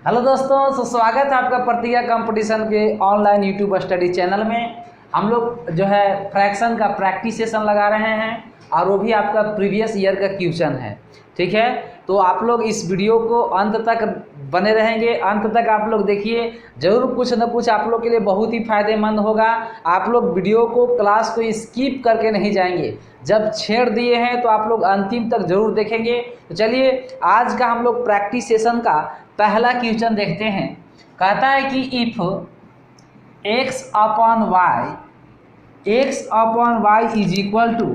Hello दोस्तों, स्वागत है आपका प्रतिज्ञा कंपटीशन के ऑनलाइन यूट्यूब स्टडी चैनल में। हम लोग जो है फ्रैक्शन का प्रैक्टिस सेशन लगा रहे हैं और वो भी आपका प्रीवियस ईयर का क्वेश्चन है। ठीक है, तो आप लोग इस वीडियो को अंत तक बने रहेंगे, अंत तक आप लोग देखिए, ज़रूर कुछ न कुछ आप लोग के लिए बहुत ही फायदेमंद होगा। आप लोग वीडियो को, क्लास को स्किप करके नहीं जाएंगे, जब छेड़ दिए हैं तो आप लोग अंतिम तक जरूर देखेंगे। तो चलिए आज का हम लोग प्रैक्टिस सेशन का पहला क्वेश्चन देखते हैं। कहता है कि if x upon y is equal to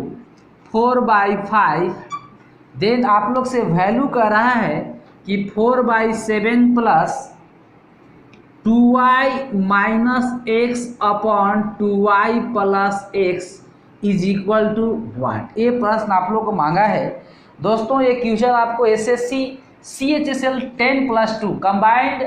4/5, then आप लोग से वैल्यू कह रहा है कि 4/7 plus 2y minus x upon 2y plus x is equal to what. ये प्रश्न आप लोग को मांगा है। दोस्तों ये क्वेश्चन आपको SSC CHSL 10+2 combined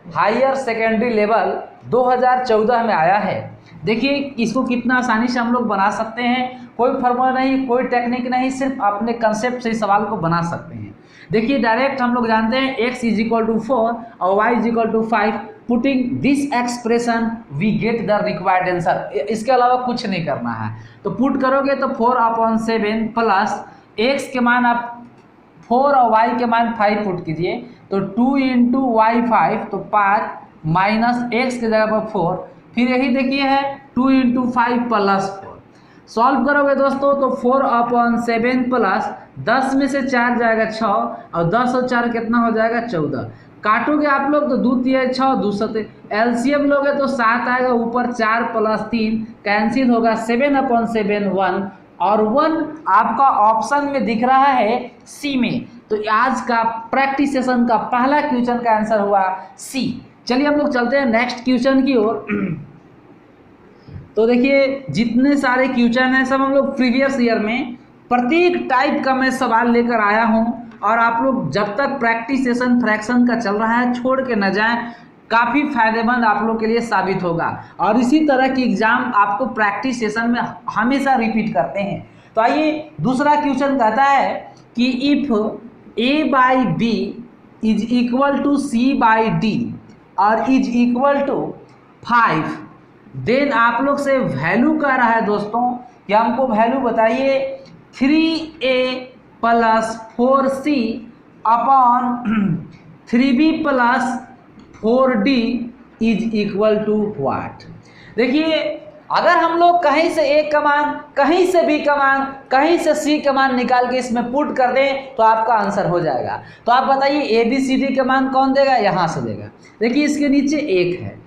higher secondary level 2014 में आया है। देखिए इसको कितना आसानी से हम लोग बना सकते हैं, कोई फॉर्मूला नहीं, कोई टेक्निक नहीं, सिर्फ अपने कंसेप्ट से इस सवाल को बना सकते हैं। देखिए डायरेक्ट हम लोग जानते हैं x इज इक्वल टू 4 और y is equal to 5। Putting this expression we get the required answer. इसके अलावा कुछ नहीं करना है। तो पुट करोगे तो 4/7 प्लस x के मान आप 4 और y के मान 5 पुट कीजिए, तो 2 इंटू वाई 5, तो 5 माइनस x की जगह पर 4, फिर यही देखिए है 2 इंटू 5 प्लस 4। सॉल्व करोगे दोस्तों तो 4/7 प्लस 10 में से 4 जाएगा 6 और 10 और 4 कितना हो जाएगा 14। काटोगे आप लोग तो 2 3 6 2 7, एलसीएम लोगे तो 7 आएगा, ऊपर 4 प्लस 3 कैंसिल होगा, 7/7 1 और 1 आपका ऑप्शन में दिख रहा है सी में। तो आज का प्रैक्टिस सेशन का पहला क्वेश्चन का आंसर हुआ सी। चलिए हम लोग चलते हैं नेक्स्ट क्वेश्चन की ओर। तो देखिए जितने सारे क्वेश्चन हैं सब हम लोग प्रीवियस ईयर में प्रत्येक टाइप का मैं सवाल लेकर आया हूं, और आप लोग जब तक प्रैक्टिस सेशन फ्रैक्शन का चल रहा है छोड़ के न जाएं, काफ़ी फायदेमंद आप लोग के लिए साबित होगा। और इसी तरह की एग्जाम आपको प्रैक्टिस सेशन में हमेशा रिपीट करते हैं। तो आइए दूसरा क्वेश्चन कहता है कि if a/b is equal to c/d और इज इक्वल टू 5, देन आप लोग से वैल्यू कह रहा है दोस्तों कि हमको वैल्यू बताइए 3a plus 4c upon 3b plus 4d is equal to what. देखिए अगर हम लोग कहीं से a का मान, कहीं से b का मान, कहीं से c का मान निकाल के इसमें पुट कर दें तो आपका आंसर हो जाएगा। तो आप बताइए ABCD का मान कौन देगा, यहाँ से देगा। देखिए इसके नीचे 1 है,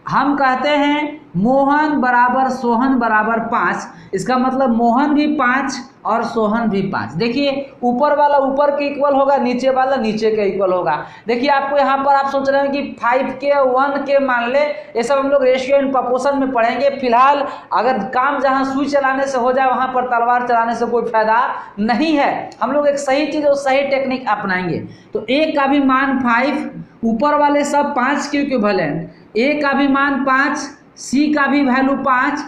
हम कहते हैं मोहन बराबर सोहन बराबर 5, इसका मतलब मोहन भी 5 और सोहन भी 5। देखिए ऊपर वाला ऊपर के इक्वल होगा, नीचे वाला नीचे के इक्वल होगा। देखिए आपको यहाँ पर आप सोच रहे हैं कि 5 के 1 के मान ले, ये सब हम लोग रेशियो एंड प्रोपोर्शन में पढ़ेंगे। फिलहाल अगर काम जहाँ सुई चलाने से हो जाए वहाँ पर तलवार चलाने से कोई फायदा नहीं है। हम लोग एक सही चीज़ और सही टेक्निक अपनाएंगे। तो a का भी मान 5, ऊपर वाले सब 5 के इक्विवेलेंट, a का भी मान 5, c का भी वैल्यू 5,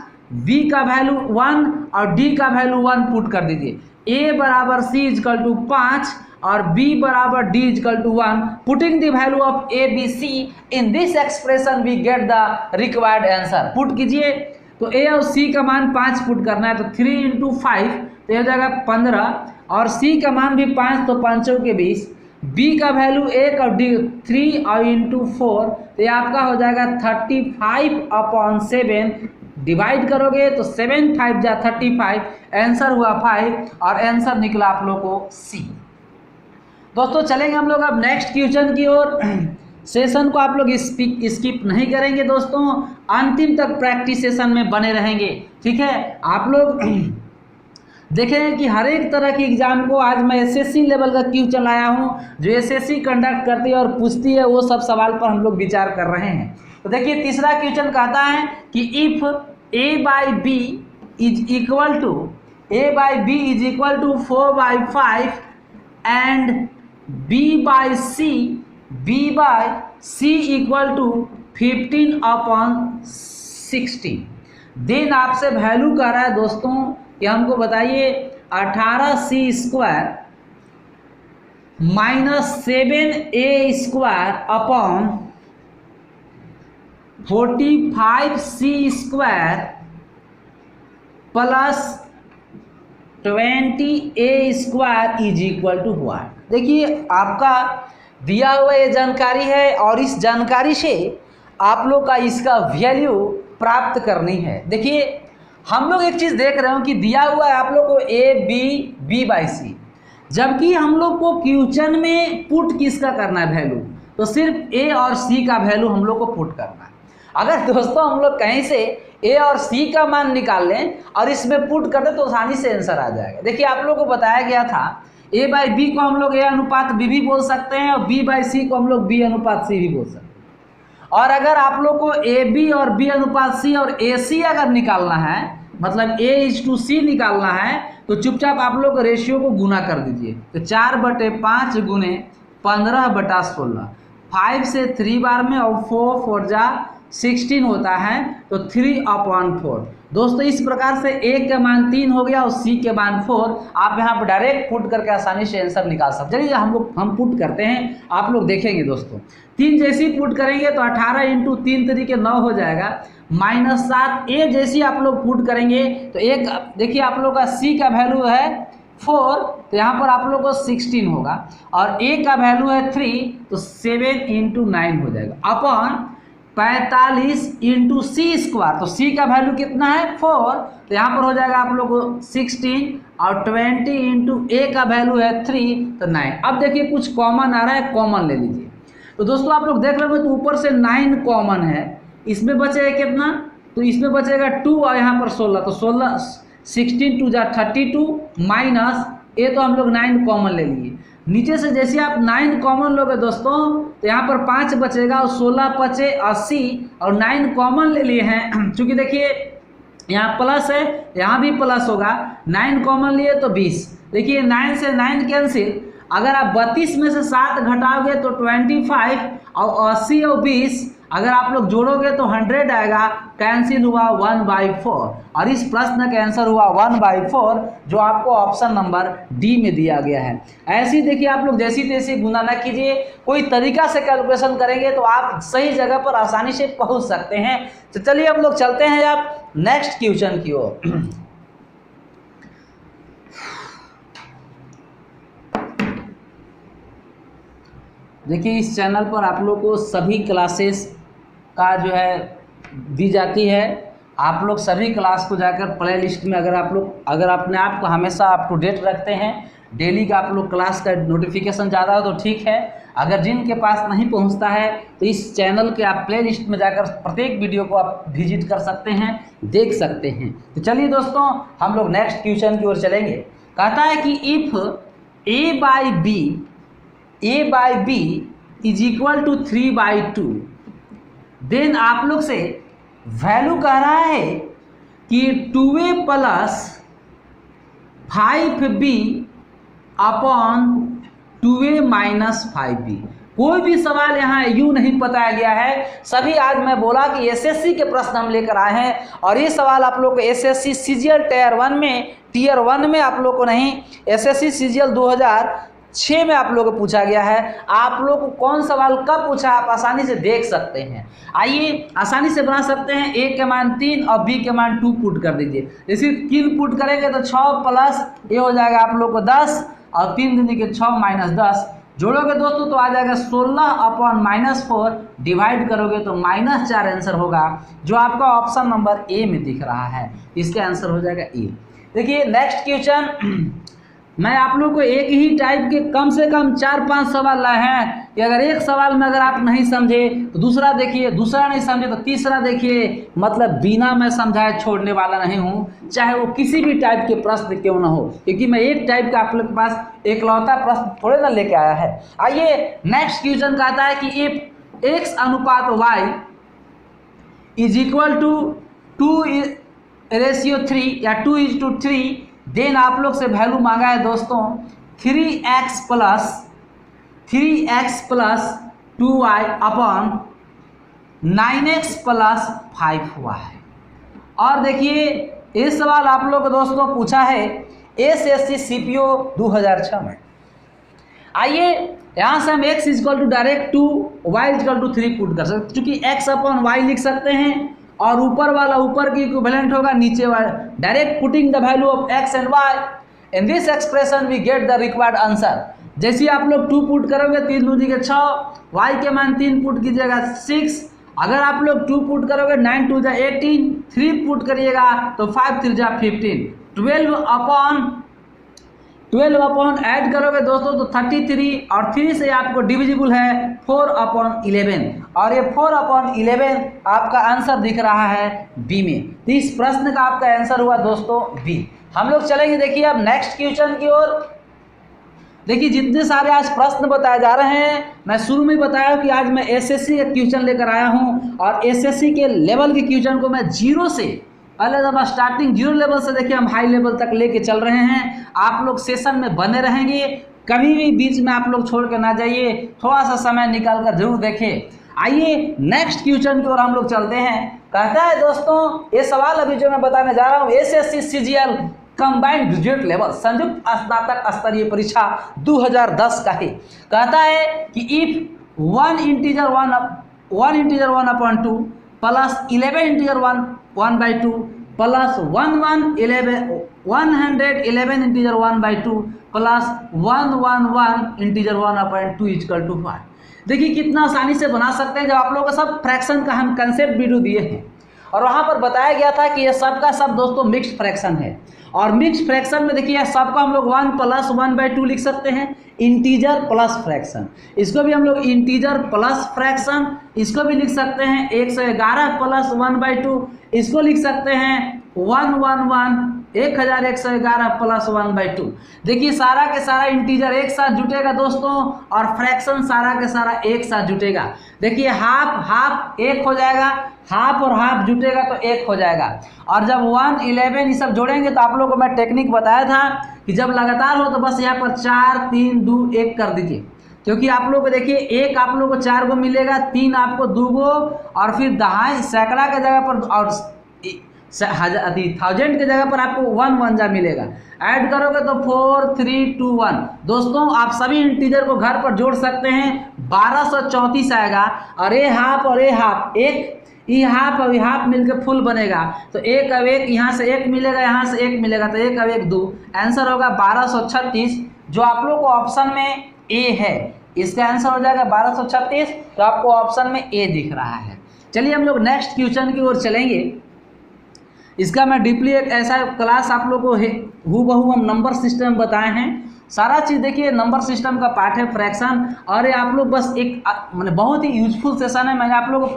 b का वैल्यू 1 और d का वैल्यू 1 पुट कर दीजिए। a बराबर c इजकल टू 5 और b बराबर d is equal to 1। Putting the value of a b c in this expression we get the required answer. Put कीजिए तो a और c का मान 5 पुट करना है, तो 3 इंटू 5 तो ये हो जाएगा 15, और c का मान भी 5 तो 5 के 20, b का वैल्यू 1 और d 3 और इंटू 4 तो ये आपका हो जाएगा 35/7। डिवाइड करोगे तो 7 5 जा 35, आंसर हुआ 5 और आंसर निकला आप लोग को सी। दोस्तों चलेंगे हम लोग अब नेक्स्ट क्वेश्चन की ओर। सेशन को आप लोग स्किप नहीं करेंगे दोस्तों, अंतिम तक प्रैक्टिस सेशन में बने रहेंगे। ठीक है, आप लोग देखें कि हर एक तरह की एग्जाम को आज मैं एसएससी लेवल का क्वेश्चन लाया हूं, जो एसएससी कंडक्ट करती है और पूछती है, वो सब सवाल पर हम लोग विचार कर रहे हैं। तो देखिए तीसरा क्वेश्चन कहता है कि if a/b is equal to 4/5 and b/c equal to 15/16, then आपसे वैल्यू कह रहा है दोस्तों कि हमको बताइए 18c² -7a² upon 45c² plus 20a² is equal to what. देखिए आपका दिया हुआ ये जानकारी है और इस जानकारी से आप लोग का इसका वैल्यू प्राप्त करनी है। देखिए हम लोग एक चीज़ देख रहे हो कि दिया हुआ है आप लोग को b/c, जबकि हम लोग को क्वेश्चन में पुट किसका करना है वैल्यू, तो सिर्फ a और c का वैल्यू हम लोग को पुट करना है। अगर दोस्तों हम लोग कहीं से a और c का मान निकाल लें और इसमें पुट कर दें तो आसानी से आंसर आ जाएगा। देखिए आप लोग को बताया गया था a/b को हम लोग a अनुपात b भी बोल सकते हैं और b/c को हम लोग b अनुपात c भी बोल सकते हैं। और अगर आप लोग को ab और b अनुपात c और ac अगर निकालना है, मतलब a/c निकालना है, तो चुपचाप आप लोग रेशियो को गुना कर दीजिए। तो 4/5 गुने 15/16, 5 से 3 बार में और 4 4 जा 16 होता है, तो 3/4। दोस्तों इस प्रकार से a का मान 3 हो गया और c के मान 4। आप यहाँ पर डायरेक्ट पुट करके आसानी से आंसर निकाल सकते। चलिए हम पुट करते हैं, आप लोग देखेंगे दोस्तों। 3 जैसी पुट करेंगे तो 18 इंटू 3 तरीके 9 हो जाएगा, -7। a जैसी आप लोग पुट करेंगे तो एक देखिए आप लोग का c का वैल्यू है 4, तो यहाँ पर आप लोग को 16 होगा और a का वैल्यू है 3, तो 7 इंटू 9 हो जाएगा अपॉन 45 इंटू c²। तो c का वैल्यू कितना है 4, तो यहाँ पर हो जाएगा आप लोग को 16 और 20 इंटू a का वैल्यू है 3, तो 9। अब देखिए कुछ कॉमन आ रहा है, कॉमन ले लीजिए। तो दोस्तों आप लोग देख रहे हो तो ऊपर से 9 कॉमन है, इसमें बचेगा कितना, तो इसमें बचेगा 2 और यहाँ पर 16, तो 16 16 2 जा 32 माइनस a, तो हम लोग 9 कॉमन ले लिए। नीचे से जैसे आप 9 कॉमन लोगे दोस्तों तो यहाँ पर 5 बचेगा और 16 5 80 और 9 कॉमन ले लिए हैं। चूँकि देखिए यहाँ प्लस है, यहाँ भी प्लस होगा, 9 कॉमन लिए तो 20। देखिए 9 से 9 कैंसिल, अगर आप 32 में से 7 घटाओगे तो 25 और 80 और 20 अगर आप लोग जोड़ोगे तो 100 आएगा, कैंसिल हुआ 1/4 और इस प्रश्न का आंसर हुआ 1/4, जो आपको ऑप्शन नंबर डी में दिया गया है। ऐसे ही देखिए आप लोग जैसी तैसी गुना ना कीजिए, कोई तरीका से कैलकुलेशन करेंगे तो आप सही जगह पर आसानी से पहुंच सकते हैं। तो चलिए हम लोग चलते हैं आप नेक्स्ट क्वेश्चन की ओर। देखिए इस चैनल पर आप लोग को सभी क्लासेस का जो है दी जाती है। आप लोग सभी क्लास को जाकर प्ले लिस्ट में अगर अपने आप को हमेशा अप टू डेट रखते हैं, डेली का आप लोग क्लास का नोटिफिकेशन ज़्यादा हो तो ठीक है। अगर जिनके पास नहीं पहुंचता है तो इस चैनल के आप प्ले लिस्ट में जाकर प्रत्येक वीडियो को आप विजिट कर सकते हैं, देख सकते हैं। तो चलिए दोस्तों हम लोग नेक्स्ट क्वेश्चन की ओर चलेंगे। कहता है कि if a/b is equal to 3/2, then आप लोग से वैल्यू कह रहा है कि 2a plus 5b upon 2a minus 5b। कोई भी सवाल यहाँ यूँ नहीं बताया गया है। सभी आज मैं बोला कि एसएससी के प्रश्न हम लेकर आए हैं और ये सवाल आप लोग को एसएससी सीजीएल टीयर 1 में आप लोग को नहीं, एसएससी सीजीएल 2006 में आप लोगों को पूछा गया है। आप लोग को कौन सवाल कब पूछा आप आसानी से देख सकते हैं। आइए आसानी से बना सकते हैं। a के मान 3 और b के मान 2 पुट कर दीजिए। इसी 3 पुट करेंगे तो 6 प्लस ये हो जाएगा आप लोग को 10 और 3 दूनी के 6 माइनस 10 जोड़ोगे दोस्तों तो आ जाएगा 16 अपॉन -4, डिवाइड करोगे तो -4 आंसर होगा, जो आपका ऑप्शन नंबर ए में दिख रहा है। इसका आंसर हो जाएगा ए। देखिए नेक्स्ट क्वेश्चन, मैं आप लोग को एक ही टाइप के कम से कम 4-5 सवाल लाए हैं कि अगर एक सवाल में अगर आप नहीं समझे तो दूसरा देखिए, दूसरा नहीं समझे तो तीसरा देखिए। मतलब बिना मैं समझाए छोड़ने वाला नहीं हूँ, चाहे वो किसी भी टाइप के प्रश्न क्यों ना हो, क्योंकि मैं एक टाइप का आप लोग के पास एकलौता प्रश्न थोड़े ना लेके आया है। आइए नेक्स्ट क्वेश्चन कहता है कि इफ x अनुपात y इज इक्वल टू 2:3 या 2:3, देन आप लोग से वैल्यू मांगा है दोस्तों 3x plus 2y upon 9x plus 5y। और देखिए ये सवाल आप लोग को दोस्तों पूछा है एसएससी सीपीओ 2006 में। आइए यहाँ से हम x equal to direct 2 y equal to 3 put कर सकते, क्योंकि x अपॉन y लिख सकते हैं और ऊपर वाला ऊपर की इक्विवेलेंट होगा नीचे वाला। Direct putting the value of x and y in this expression we get the required answer. जैसे आप लोग 2 पुट करोगे 3 दूनी के 6, y के मान 3 पुट कीजिएगा 6, अगर आप लोग 2 पुट करोगे 9 2 जा 18, 3 पुट करिएगा तो 5 3 जा 15, 12 अपॉन ऐड करोगे दोस्तों तो 33 और 3 से आपको डिविजिबल है 4 अपॉन 11 और ये 4 अपॉन 11 आपका आंसर दिख रहा है बी में। तो इस प्रश्न का आपका आंसर हुआ दोस्तों बी। हम लोग चलेंगे देखिए अब नेक्स्ट क्वेश्चन की ओर। देखिए जितने सारे आज प्रश्न बताए जा रहे हैं, मैं शुरू में बताया कि आज मैं एसएससी का क्वेश्चन लेकर आया हूं और एसएससी के लेवल के क्वेश्चन को मैं जीरो से, पहले जब स्टार्टिंग जीरो लेवल से देखिए हम हाई लेवल तक लेके चल रहे हैं। आप लोग सेशन में बने रहेंगे, कभी भी बीच में आप लोग छोड़ के ना जाइए, थोड़ा सा समय निकाल कर जरूर देखें। आइए नेक्स्ट क्वेश्चन की ओर हम लोग चलते हैं। कहता है दोस्तों, ये सवाल अभी जो मैं बताने जा रहा हूँ SSC CGL combined graduate level संयुक्त स्नातक स्तरीय परीक्षा 2010 का है। कहता है कि if 1 integer 1 upon 2 plus 11 integer 1/2 plus 111 integer 1/2 plus 111 integer 1/2 equal to 5। देखिए कितना आसानी से बना सकते हैं। जब आप लोगों को सब फ्रैक्शन का हम कंसेप्ट वीडियो दिए हैं और वहाँ पर बताया गया था कि ये सब का सब दोस्तों मिक्स्ड फ्रैक्शन है और मिक्स्ड फ्रैक्शन में देखिए सबको हम लोग 1 प्लस 1/2 लिख सकते हैं, इंटीजर प्लस फ्रैक्शन, इसको भी हम लोग इंटीजर प्लस फ्रैक्शन, इसको भी लिख सकते हैं 111 प्लस 1/2, इसको लिख सकते हैं 1111 प्लस 1/2। देखिए सारा के सारा इंटीजर एक साथ जुटेगा दोस्तों और फ्रैक्शन सारा के सारा एक साथ जुटेगा। देखिए हाफ एक हो जाएगा, हाफ और हाफ जुटेगा तो एक हो जाएगा। और जब 1 11 ये सब जोड़ेंगे तो आप लोगों को मैं टेक्निक बताया था कि जब लगातार हो तो बस यहाँ पर 4 3 2 1 कर दीजिए, क्योंकि आप लोग को देखिए एक आप लोग को 4 गो मिलेगा, 3 आपको 2 गो और फिर दहाई सैकड़ा के जगह पर और 1000 के जगह पर आपको 1 1 जा मिलेगा। ऐड करोगे तो 4 3 2 1। दोस्तों आप सभी इंटीजर को घर पर जोड़ सकते हैं, 1234 आएगा और ये हाफ और ये हाफ, एक ये हाफ और ये हाफ मिलकर फुल बनेगा तो एक अब एक यहाँ से एक मिलेगा, यहाँ से एक मिलेगा तो एक अब एक 2, आंसर होगा 1236 जो आप लोग को ऑप्शन में ए है। इसका आंसर हो जाएगा 1236, तो आपको ऑप्शन में ए दिख रहा है। चलिए हम लोग नेक्स्ट क्वेश्चन की ओर चलेंगे। इसका मैं डीपली एक ऐसा क्लास आप लोग को हूबहू हम नंबर सिस्टम बताए हैं। सारा चीज़ देखिए नंबर सिस्टम का पार्ट है फ्रैक्शन, और ये आप लोग बस एक मैंने बहुत ही यूजफुल सेशन है। मैंने आप लोग को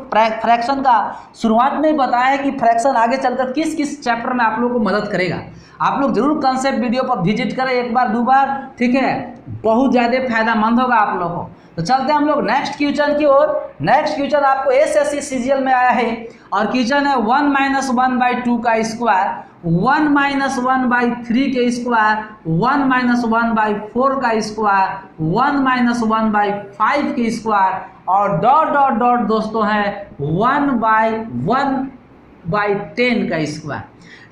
फ्रैक्शन का शुरुआत में ही बताया है कि फ्रैक्शन आगे चलकर किस किस चैप्टर में आप लोग को मदद करेगा। आप लोग जरूर कंसेप्ट वीडियो पर विजिट करें एक बार 2 बार, ठीक है, बहुत ज़्यादा फायदामंद होगा आप लोगों को। तो चलते हैं हम लोग नेक्स्ट क्वेश्चन की ओर। नेक्स्ट क्वेश्चन आपको एसएससी सीजीएल में आया है और क्वेश्चन है 1 - 1/2 का स्क्वायर, 1 - 1/3 के स्क्वायर, 1 - 1/4 का स्क्वायर, 1 - 1/5 के स्क्वायर और डॉट डॉट डॉट दोस्तों है 1/1/10 का स्क्वायर।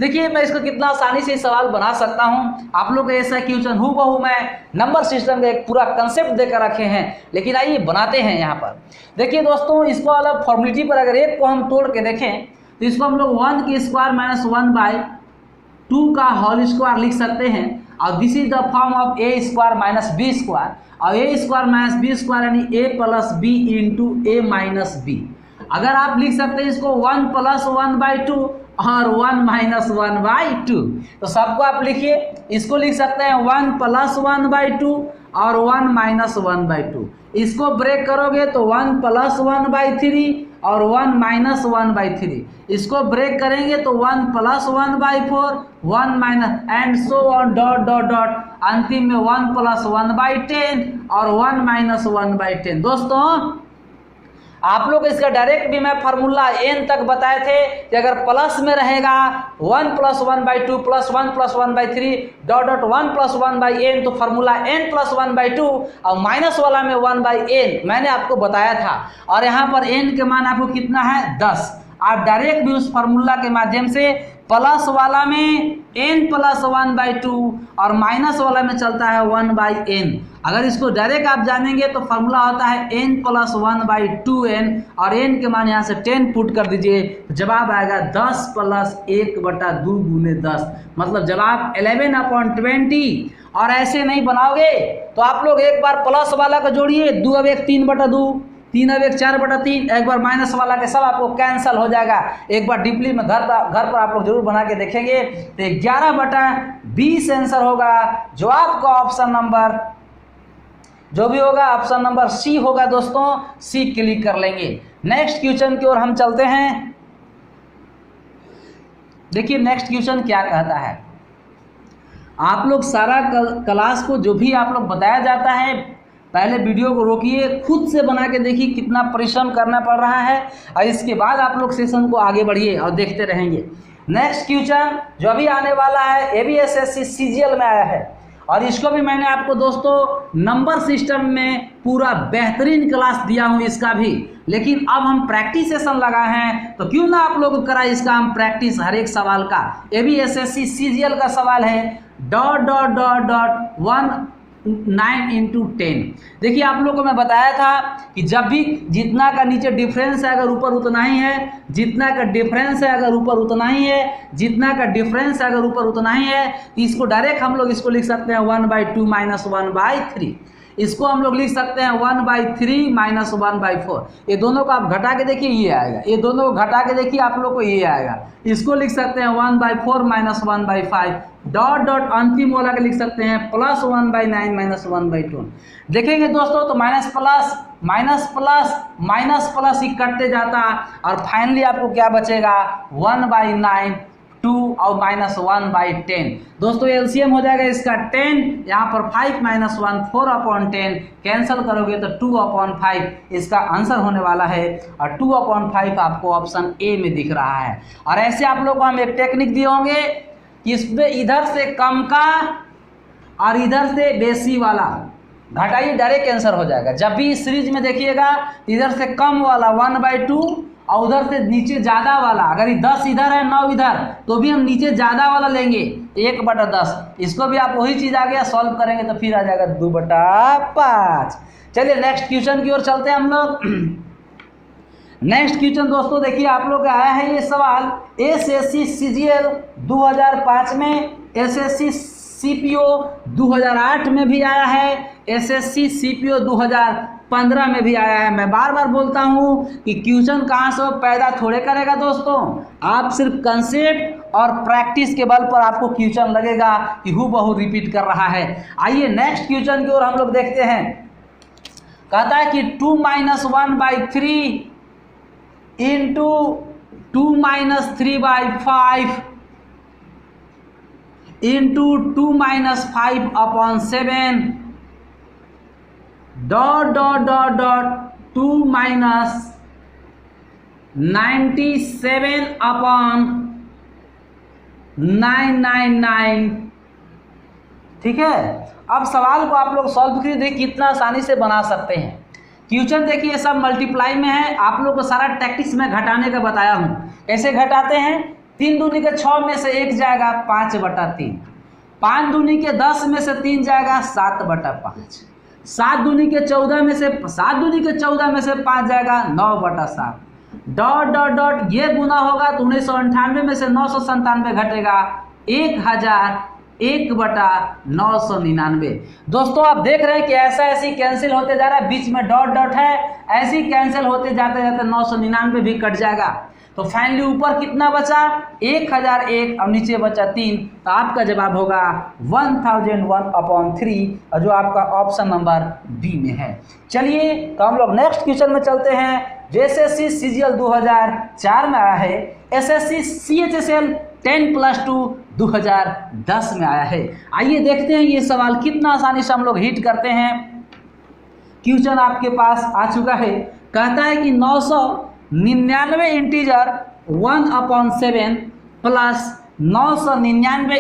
देखिए मैं इसको कितना आसानी से सवाल बना सकता हूं। आप लोग ऐसा क्वेश्चन हूबहू मैं नंबर सिस्टम का एक पूरा कंसेप्ट देकर रखे हैं, लेकिन आइए बनाते हैं। यहाँ पर देखिए दोस्तों, इसको अलग फॉर्मेलिटी पर अगर एक को हम तोड़ के देखें तो इसको हम लोग 1 के स्क्वायर माइनस 1/2 का होल स्क्वायर लिख सकते हैं और this is the form of a square minus b square, और a square minus b square यानी a plus b into a minus b. अगर आप लिख सकते हैं इसको 1 + 1/2 और 1 - 1/2, तो सबको आप लिखिए। इसको लिख सकते हैं 1 + 1/2 और 1 - 1/2। इसको ब्रेक करोगे तो 1 + 1/3 और 1 - 1/3। इसको ब्रेक करेंगे तो 1 + 1/4, 1 - and so on dot dot dot, अंतिम में 1 + 1/10 और 1 - 1/10। दोस्तों आप लोग इसका डायरेक्ट भी मैं फार्मूला n तक बताए थे कि अगर प्लस में रहेगा 1 + 1/2 प्लस 1 + 1/3 डॉट डॉट 1 + 1/n, तो फार्मूला n + 1/2 और माइनस वाला में 1/n मैंने आपको बताया था। और यहाँ पर n के मान आपको कितना है 10, आप डायरेक्ट भी उस फार्मूला के माध्यम से प्लस वाला में n+1/2 और माइनस वाला में चलता है 1/n। अगर इसको डायरेक्ट आप जानेंगे तो फार्मूला होता है n+1/2n और n के मान यहाँ से 10 पुट कर दीजिए, जवाब आएगा 10 + 1/2 × 10, मतलब जवाब 11/20। और ऐसे नहीं बनाओगे तो आप लोग एक बार प्लस वाला का जोड़िए, 2 अब 1 3/2, 3 अब 1 4/3, एक बार माइनस वाला के सब आपको कैंसिल हो जाएगा। एक बार डीपली में घर पर आप लोग जरूर बना के देखेंगे तो 11/20 आंसर होगा, जो आपका ऑप्शन नंबर जो भी होगा ऑप्शन नंबर सी होगा। दोस्तों सी क्लिक कर लेंगे। नेक्स्ट क्वेश्चन की ओर हम चलते हैं। देखिए नेक्स्ट क्वेश्चन क्या कहता है। आप लोग सारा क्लास को जो भी आप लोग बताया जाता है, पहले वीडियो को रोकिए, खुद से बना के देखिए कितना परिश्रम करना पड़ रहा है, और इसके बाद आप लोग सेशन को आगे बढ़िए और देखते रहेंगे। नेक्स्ट क्वेश्चन जो अभी आने वाला है, ये भी एसएससी सीजीएल में आया है, और इसको भी मैंने आपको दोस्तों नंबर सिस्टम में पूरा बेहतरीन क्लास दिया हूँ इसका भी, लेकिन अब हम प्रैक्टिस सेशन लगाए हैं तो क्यों ना आप लोग को करा इसका हम प्रैक्टिस हर एक सवाल का। ये भी एसएससी सीजीएल का सवाल है, ... 19 × 10। देखिए आप लोगों को मैं बताया था कि जब भी जितना का नीचे डिफरेंस है अगर ऊपर उतना ही है, जितना का डिफरेंस है अगर ऊपर उतना ही है, जितना का डिफरेंस है अगर ऊपर उतना ही है, तो इसको डायरेक्ट हम लोग इसको लिख सकते हैं 1/2 - 1/3। इसको हम लोग लिख सकते हैं 1/3 - 1/4। ये दोनों को आप घटा के देखिए ये आएगा, ये दोनों को घटा के देखिए आप लोग को ये आएगा। इसको लिख सकते हैं 1/4 - 1/5 ... अंतिम वाला के लिख सकते हैं +1/9 - 1/2। देखेंगे दोस्तों तो माइनस प्लस ही कटते जाता, और फाइनली आपको क्या बचेगा 1/9, 2 और -1/10। दोस्तों एलसीएम हो जाएगा इसका 10, यहाँ पर 5 - 1 4/10, कैंसिल करोगे तो 2/5 इसका आंसर होने वाला है, और 2/5 आपको ऑप्शन ए में दिख रहा है। और ऐसे आप लोग को हम एक टेक्निक दिए होंगे कि इसमें इधर से कम का और इधर से बेसी वाला घटाइए, डायरेक्ट आंसर हो जाएगा। जब भी इस सीरीज में देखिएगा इधर से कम वाला 1/2 और उधर से नीचे ज़्यादा वाला, अगर 10 इधर है 9 इधर, तो भी हम नीचे ज़्यादा वाला लेंगे 1/10। इसको भी आप वही चीज़ आ गया सॉल्व करेंगे तो फिर आ जाएगा 2/5। चलिए नेक्स्ट क्वेश्चन की ओर चलते हैं हम लोग। नेक्स्ट क्वेश्चन दोस्तों देखिए आप लोग का आया है ये सवाल एसएससी सीजीएल 2005 में, एसएससी सीपीओ 2008 में भी आया है, एसएससी सीपीओ 2015 में भी आया है। मैं बार बार बोलता हूँ कि क्वेश्चन कहाँ से पैदा थोड़े करेगा दोस्तों, आप सिर्फ कंसेप्ट और प्रैक्टिस के बल पर आपको क्वेश्चन लगेगा कि हूबहू रिपीट कर रहा है। आइए नेक्स्ट क्वेश्चन की ओर हम लोग देखते हैं। कहता है कि 2 - 1/3 into 2 - 3/5 into 2 - 5/7 ... 2 - 97/999। ठीक है, अब सवाल को आप लोग सॉल्व करके देखिए कितना आसानी से बना सकते हैं। क्वेश्चन देखिए सब मल्टीप्लाई में है, आप लोग को सारा टैक्टिक्स में घटाने का बताया हूँ। कैसे घटाते हैं, 3 दूनी के 6 में से 1 जाएगा 5/3, 5 दूनी के 10 में से 3 जाएगा 7/5, 7 दूनी के 14 में से 5 जाएगा 9/7। ... ये गुना होगा तो 1998 में से 997 घटेगा 1,001/999। दोस्तों आप देख रहे हैं कि ऐसा ऐसी कैंसिल होते जा रहा है, बीच में डॉट है, ऐसी कैंसिल होते जाते जाते 999 भी कट जाएगा। तो फाइनली ऊपर कितना बचा 1001 और नीचे बचा 3, तो आपका जवाब होगा 1001/3, और जो आपका ऑप्शन नंबर बी में है। चलिए तो हम लोग नेक्स्ट क्वेश्चन में चलते हैं। एसएससी सीजीएल 2004 में आया है, एसएससी सीएचएसएल 10+2 2010 में आया है। आइए देखते हैं ये सवाल कितना आसानी से हम लोग हिट करते हैं। क्वेश्चन आपके पास आ चुका है। कहता है कि 999 integer 1/7 plus 999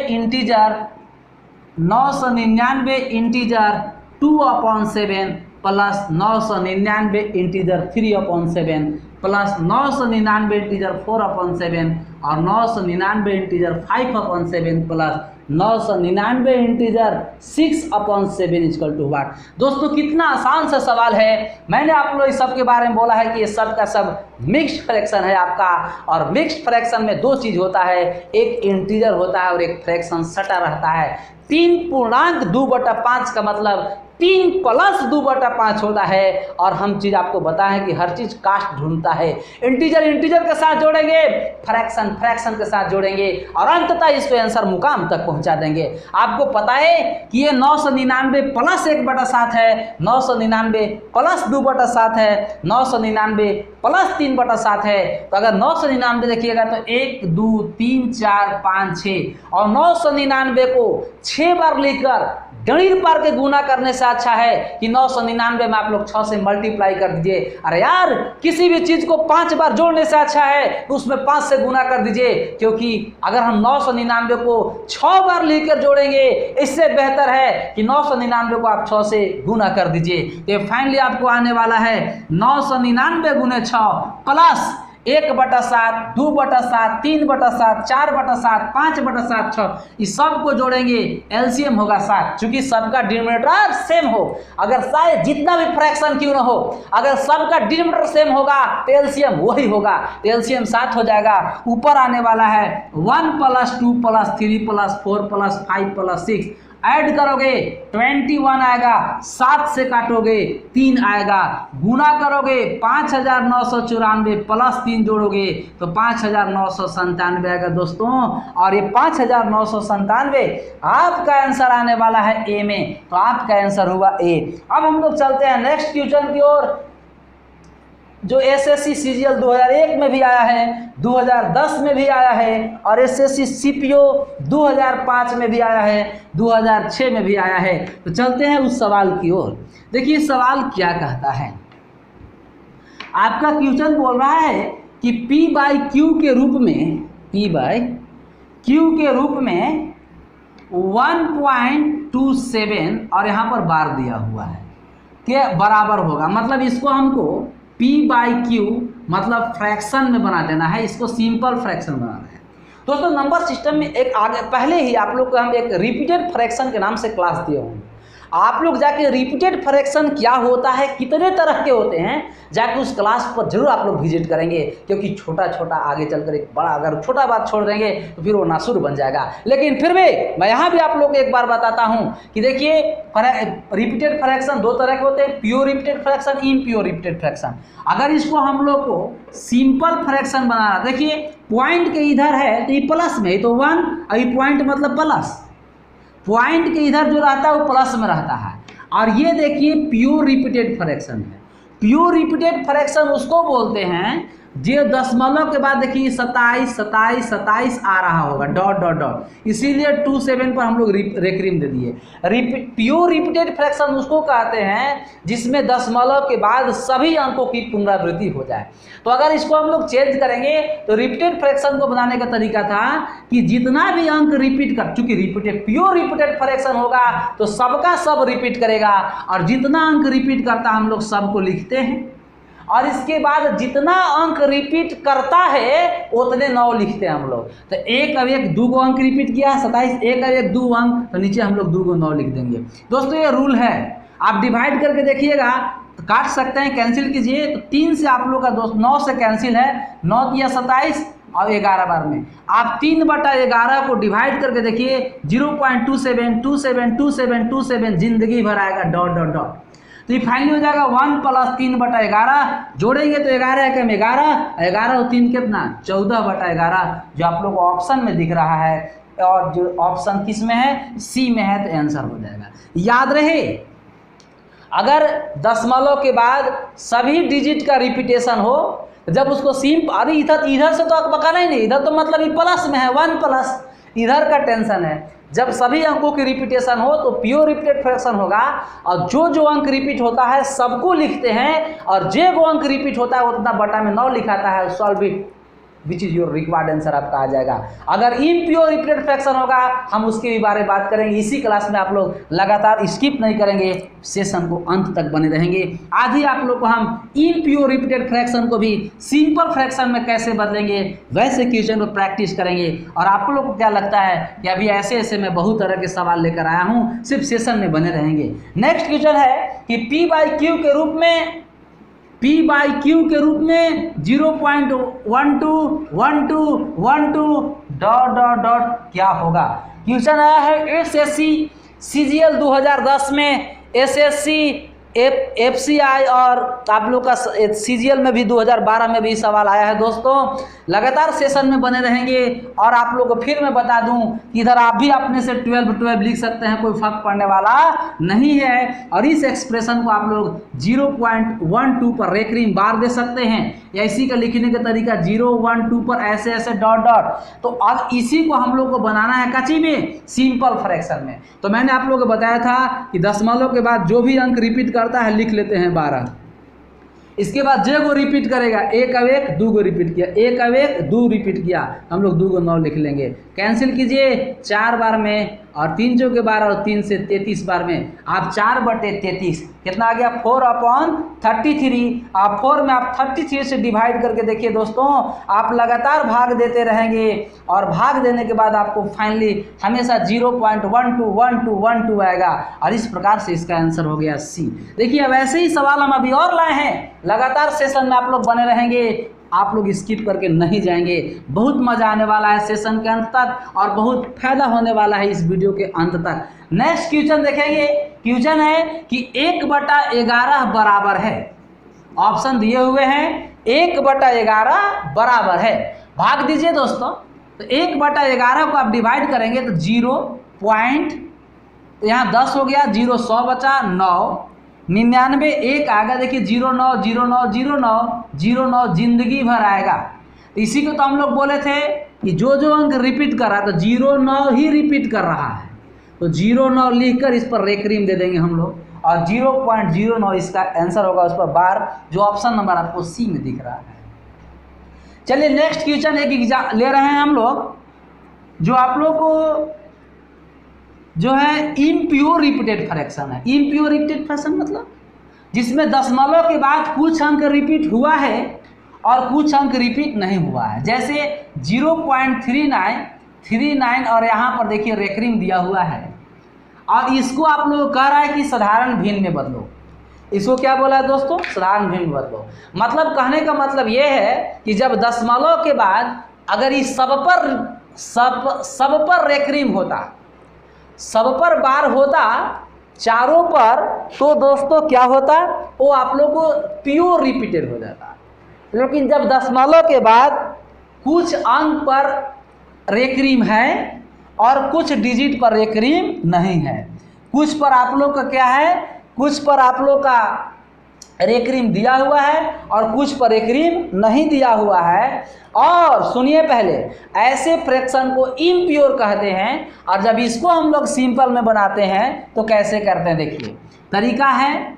integer 2/7 plus 999 integer 3/7 plus 999 integer 4/7 और 999 integer 5/7 plus 999 integer 6/7 equal to what. दोस्तों कितना आसान सा सवाल है। मैंने आप लोग इस सब के बारे में बोला है कि ये सब का सब मिक्स्ड फ्रैक्शन है आपका, और मिक्स्ड फ्रैक्शन में दो चीज़ होता है, एक इंटीजर होता है और एक फ्रैक्शन सटा रहता है। 3.2/5 का मतलब 3 + 2/5 होता है। और हम चीज़ आपको बताएं कि हर चीज़ कास्ट ढूंढता है। इंटीजर इंटीजर के साथ जोड़ेंगे, फ्रैक्शन फ्रैक्शन के साथ जोड़ेंगे और अंततः इसको आंसर मुकाम तक पहुंचा देंगे। आपको पता है कि ये 999 + 1/7 है, 999 + 2/7 है, 999 + 3/7 है। तो अगर 999 देखिएगा तो 1 2 3 4 5 6 और 999 को 6 बार लेकर गणित पार के गुना करने से अच्छा है कि 999 में आप लोग 6 से मल्टीप्लाई कर दीजिए। अरे यार, किसी भी चीज को 5 बार जोड़ने से अच्छा है तो उसमें 5 से गुना कर दीजिए, क्योंकि अगर हम 999 को 6 बार लेकर जोड़ेंगे इससे बेहतर है कि 999 को आप 6 से गुना कर दीजिए। तो फाइनली आपको आने वाला है 999 × 6 प्लस 1/7 2/7 3/7 4/7 5/7 6, इस सब को जोड़ेंगे एलसीएम होगा 7। चूंकि सबका डिनोमिनेटर सेम हो, अगर शायद जितना भी फ्रैक्शन क्यों ना हो, अगर सबका डिनोमिनेटर सेम होगा तो एलसीएम वही होगा। तो एलसीएम 7 हो जाएगा। ऊपर आने वाला है 1 + 2 + 3 + 4 + 5 + 6, ऐड करोगे 21 आएगा, 7 से काटोगे 3 आएगा, गुना करोगे 5994 प्लस 3 जोड़ोगे तो 5997 आएगा दोस्तों। और ये 5997 आपका आंसर आने वाला है ए में, तो आपका आंसर हुआ ए। अब हम लोग चलते हैं नेक्स्ट क्वेश्चन की ओर, जो एसएससी सीजीएल 2001 में भी आया है, 2010 में भी आया है और एसएससी सीपीओ 2005 में भी आया है, 2006 में भी आया है। तो चलते हैं उस सवाल की ओर। देखिए सवाल क्या कहता है। आपका क्वेश्चन बोल रहा है कि P/Q के रूप में, P/Q के रूप में 1.27 और यहाँ पर बार दिया हुआ है के बराबर होगा। मतलब इसको हमको P/Q मतलब फ्रैक्शन में बना देना है, इसको सिंपल फ्रैक्शन बनाना है। दोस्तों नंबर सिस्टम में एक आगे पहले ही आप लोग को हम एक रिपीटेड फ्रैक्शन के नाम से क्लास दिए होंगे। आप लोग जाके रिपीटेड फ्रैक्शन क्या होता है, कितने तरह के होते हैं, जाके उस क्लास पर जरूर आप लोग विजिट करेंगे, क्योंकि छोटा छोटा आगे चलकर एक बड़ा, अगर छोटा बात छोड़ देंगे तो फिर वो नासुर बन जाएगा। लेकिन फिर भी मैं यहाँ भी आप लोग को एक बार बताता हूँ कि देखिए रिपीटेड फ्रैक्शन 2 तरह के होते हैं, pure repeated fraction, impure repeated fraction. अगर इसको हम लोग को सिंपल फ्रैक्शन बनाना, देखिए पॉइंट के इधर है तो ये प्लस में, तो 1 और ये पॉइंट मतलब प्लस, पॉइंट के इधर जो रहता है वो प्लस में रहता है। और ये देखिए प्योर रिपीटेड फ्रैक्शन है। प्योर रिपीटेड फ्रैक्शन उसको बोलते हैं जो दशमलव के बाद देखिए 27 27 27 आ रहा होगा डॉट डॉट डॉट, इसीलिए 27 पर हम लोग रेक्रीम दे दिए। प्योर रिपीटेड फ्रैक्शन उसको कहते हैं जिसमें दशमलव के बाद सभी अंकों की पुनरावृत्ति हो जाए। तो अगर इसको हम लोग चेंज करेंगे तो रिपीटेड फ्रैक्शन को बनाने का तरीका था कि जितना भी अंक रिपीट कर, चूंकि रिपीटेड प्योर रिपीटेड फ्रैक्शन होगा तो सबका सब रिपीट करेगा, और जितना अंक रिपीट करता हम लोग सबको लिखते हैं, और इसके बाद जितना अंक रिपीट करता है उतने 9 लिखते हैं हम लोग। तो 1 अब 1 2 को अंक रिपीट किया 27, 1 अब 1 2 अंक, तो नीचे हम लोग 2 को 9 लिख देंगे। दोस्तों ये रूल है, आप डिवाइड करके देखिएगा, तो काट सकते हैं, कैंसिल कीजिए तो 3 से आप लोग का दोस्त 9 से कैंसिल है, 9 किया 27 और 11 बार में आप 3/11 को डिवाइड करके देखिए 0.27272727 जिंदगी भर आएगा डॉट डॉट डॉट। तो ये फाइनली हो जाएगा 1 + 3/11, जोड़ेंगे तो 11 है कम 11, 11 और 3 कितना 14/11, जो आप लोग को ऑप्शन में दिख रहा है, और जो ऑप्शन किस में है, सी में है, तो आंसर हो जाएगा। याद रहे अगर दशमलव के बाद सभी डिजिट का रिपीटेशन हो, जब उसको अरे इधर से तो आप बकाना ही नहीं, इधर तो मतलब ये प्लस में है 1 प्लस, इधर का टेंशन है। जब सभी अंकों की रिपीटेशन हो तो प्योर रिपीटेड फ्रैक्शन होगा, और जो अंक रिपीट होता है सबको लिखते हैं, और जो अंक रिपीट होता है उतना बटा में 9 लिखाता है, solve it which is your required answer आपका आ जाएगा। अगर इम्प्योर रिपीटेड फ्रैक्शन होगा हम उसके भी बारे में बात करेंगे। इसी क्लास में आप लोग लगातार स्किप नहीं करेंगे, सेशन को अंत तक बने रहेंगे। आज ही आप लोग को हम इम्प्योर रिपीटेड फ्रैक्शन को भी सिंपल फ्रैक्शन में कैसे बदलेंगे वैसे क्वेश्चन को प्रैक्टिस करेंगे। और आप लोग को क्या लगता है कि अभी ऐसे ऐसे मैं बहुत तरह के सवाल लेकर आया हूँ, सिर्फ सेशन में बने रहेंगे। नेक्स्ट क्वेश्चन है कि P/Q के रूप में P/Q के रूप में 0.1212 डॉट डॉट डॉट क्या होगा। क्वेश्चन आया है SSC CGL 2010 में, SSC FCI और आप लोग का CGL में भी 2012 में भी सवाल आया है। दोस्तों लगातार सेशन में बने रहेंगे। और आप लोग को फिर मैं बता दूं कि इधर आप भी अपने से 12 लिख सकते हैं, कोई फर्क पड़ने वाला नहीं है। और इस एक्सप्रेशन को आप लोग 0.12 पर रेकरिंग बार दे सकते हैं, या इसी का लिखने का तरीका 012 पर ऐसे ऐसे डॉट डॉट। तो अब इसी को हम लोग को बनाना है कची में, सिंपल फ्रैक्शन में। तो मैंने आप लोग को बताया था कि दशमलव के बाद जो भी अंक रिपीट करता है लिख लेते हैं 12। इसके बाद जे को रिपीट करेगा, 1 अब 1 2 को रिपीट किया, 1 अब 1 2 रिपीट किया, हम लोग 2 को 9 लिख लेंगे। कैंसिल कीजिए 4 बार में, और 3 चौके 12 और 3 से 33 बार में आप 4/33 कितना आ गया 4/33। आप 4 में आप 33 से डिवाइड करके देखिए दोस्तों, आप लगातार भाग देते रहेंगे और भाग देने के बाद आपको फाइनली हमेशा 0.1212 आएगा। और इस प्रकार से इसका आंसर हो गया C। देखिए अब ऐसे ही सवाल हम अभी और लाए हैं, लगातार सेशन में आप लोग बने रहेंगे, आप लोग स्किप करके नहीं जाएंगे। बहुत मजा आने वाला है सेशन के अंत तक और बहुत फायदा होने वाला है इस वीडियो के अंत तक। नेक्स्ट क्वेश्चन देखेंगे। क्वेश्चन है कि 1/11 बराबर है, ऑप्शन दिए हुए हैं 1/11 बराबर है, भाग दीजिए दोस्तों। तो 1/11 को आप डिवाइड करेंगे तो 0 पॉइंट, तो यहाँ 10 हो गया, 0 100 बचा 9, 99 1 आएगा। देखिए 09 09 09 09 जिंदगी भर आएगा। तो इसी को तो हम लोग बोले थे कि जो जो अंक रिपीट कर रहा है तो 09 ही रिपीट कर रहा है, तो 09 लिखकर इस पर रेकरिंग दे देंगे हम लोग, और 0.09 इसका आंसर होगा उस पर बार, जो ऑप्शन नंबर आपको C में दिख रहा है। चलिए नेक्स्ट क्वेश्चन एक एग्जाम ले रहे हैं हम लोग, जो आप लोग को जो है इम्प्योर रिपीटेड फ्रैक्शन है। इम्प्योर रिपीटेड फ्रैक्शन मतलब जिसमें दशमलव के बाद कुछ अंक रिपीट हुआ है और कुछ अंक रिपीट नहीं हुआ है। जैसे 0.39 और यहाँ पर देखिए रेकरिंग दिया हुआ है, और इसको आप लोग कह रहा है कि साधारण भिन्न में बदलो। इसको क्या बोला है दोस्तों, साधारण भिन्न में बदलो। मतलब कहने का मतलब ये है कि जब दशमलव के बाद अगर इस सब पर रेकरिंग होता, सब पर बार होता, चारों पर, तो दोस्तों क्या होता, वो आप लोग को प्योर रिपीटेड हो जाता। लेकिन जब दशमलव के बाद कुछ अंक पर रेकरिंग है और कुछ डिजिट पर रेकरिंग नहीं है, कुछ पर आप लोग का क्या है, कुछ पर आप लोग का रेकरिंग दिया हुआ है और कुछ पर रेकरिंग नहीं दिया हुआ है। और सुनिए पहले, ऐसे फ्रैक्शन को इम्प्योर कहते हैं। और जब इसको हम लोग सिंपल में बनाते हैं तो कैसे करते हैं, देखिए तरीका है,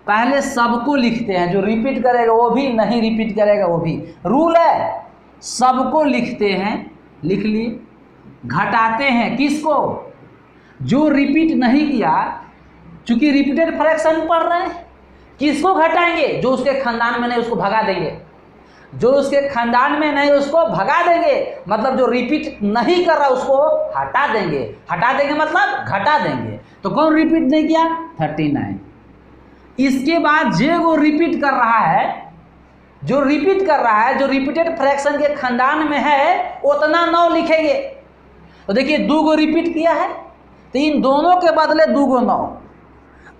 पहले सबको लिखते हैं, जो रिपीट करेगा वो भी, नहीं रिपीट करेगा वो भी। रूल है सबको लिखते हैं, लिख लिए, घटाते हैं किसको, जो रिपीट नहीं किया, चूंकि रिपीटेड फ्रैक्शन पढ़ रहे हैं, किसको घटाएंगे, जो उसके खानदान में नहीं उसको भगा देंगे, जो उसके खानदान में नहीं उसको भगा देंगे, मतलब जो रिपीट नहीं कर रहा उसको हटा देंगे। हटा देंगे मतलब घटा देंगे। तो कौन रिपीट नहीं किया, 39। इसके बाद जे वो रिपीट कर रहा है, जो रिपीट कर रहा है, जो रिपीटेड फ्रैक्शन के खानदान में है, उतना 9 लिखेंगे। तो देखिए 2 को रिपीट किया है, तो इन दोनों के बदले 2 को 9,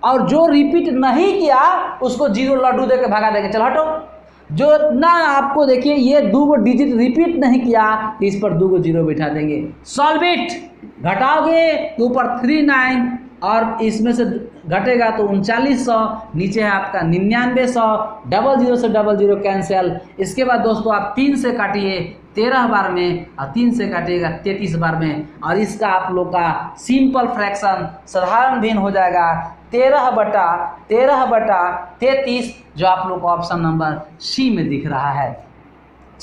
और जो रिपीट नहीं किया उसको 0 लड्डू देके भगा देंगे, चलो हटो। जो ना आपको देखिए ये 2 को डिजिट रिपीट नहीं किया, इस पर 2 को 0 बिठा देंगे। सॉल्व इट, घटाओगे तो ऊपर 39 और इसमें से घटेगा तो 3900, नीचे है आपका 9900, 00 से 00 कैंसिल। इसके बाद दोस्तों आप 3 से काटिए 13 बार में, और 3 से काटिएगा 33 बार में, और इसका आप लोग का सिंपल फ्रैक्शन साधारण भिन्न हो जाएगा 13/33, जो आप लोग को ऑप्शन नंबर C में दिख रहा है।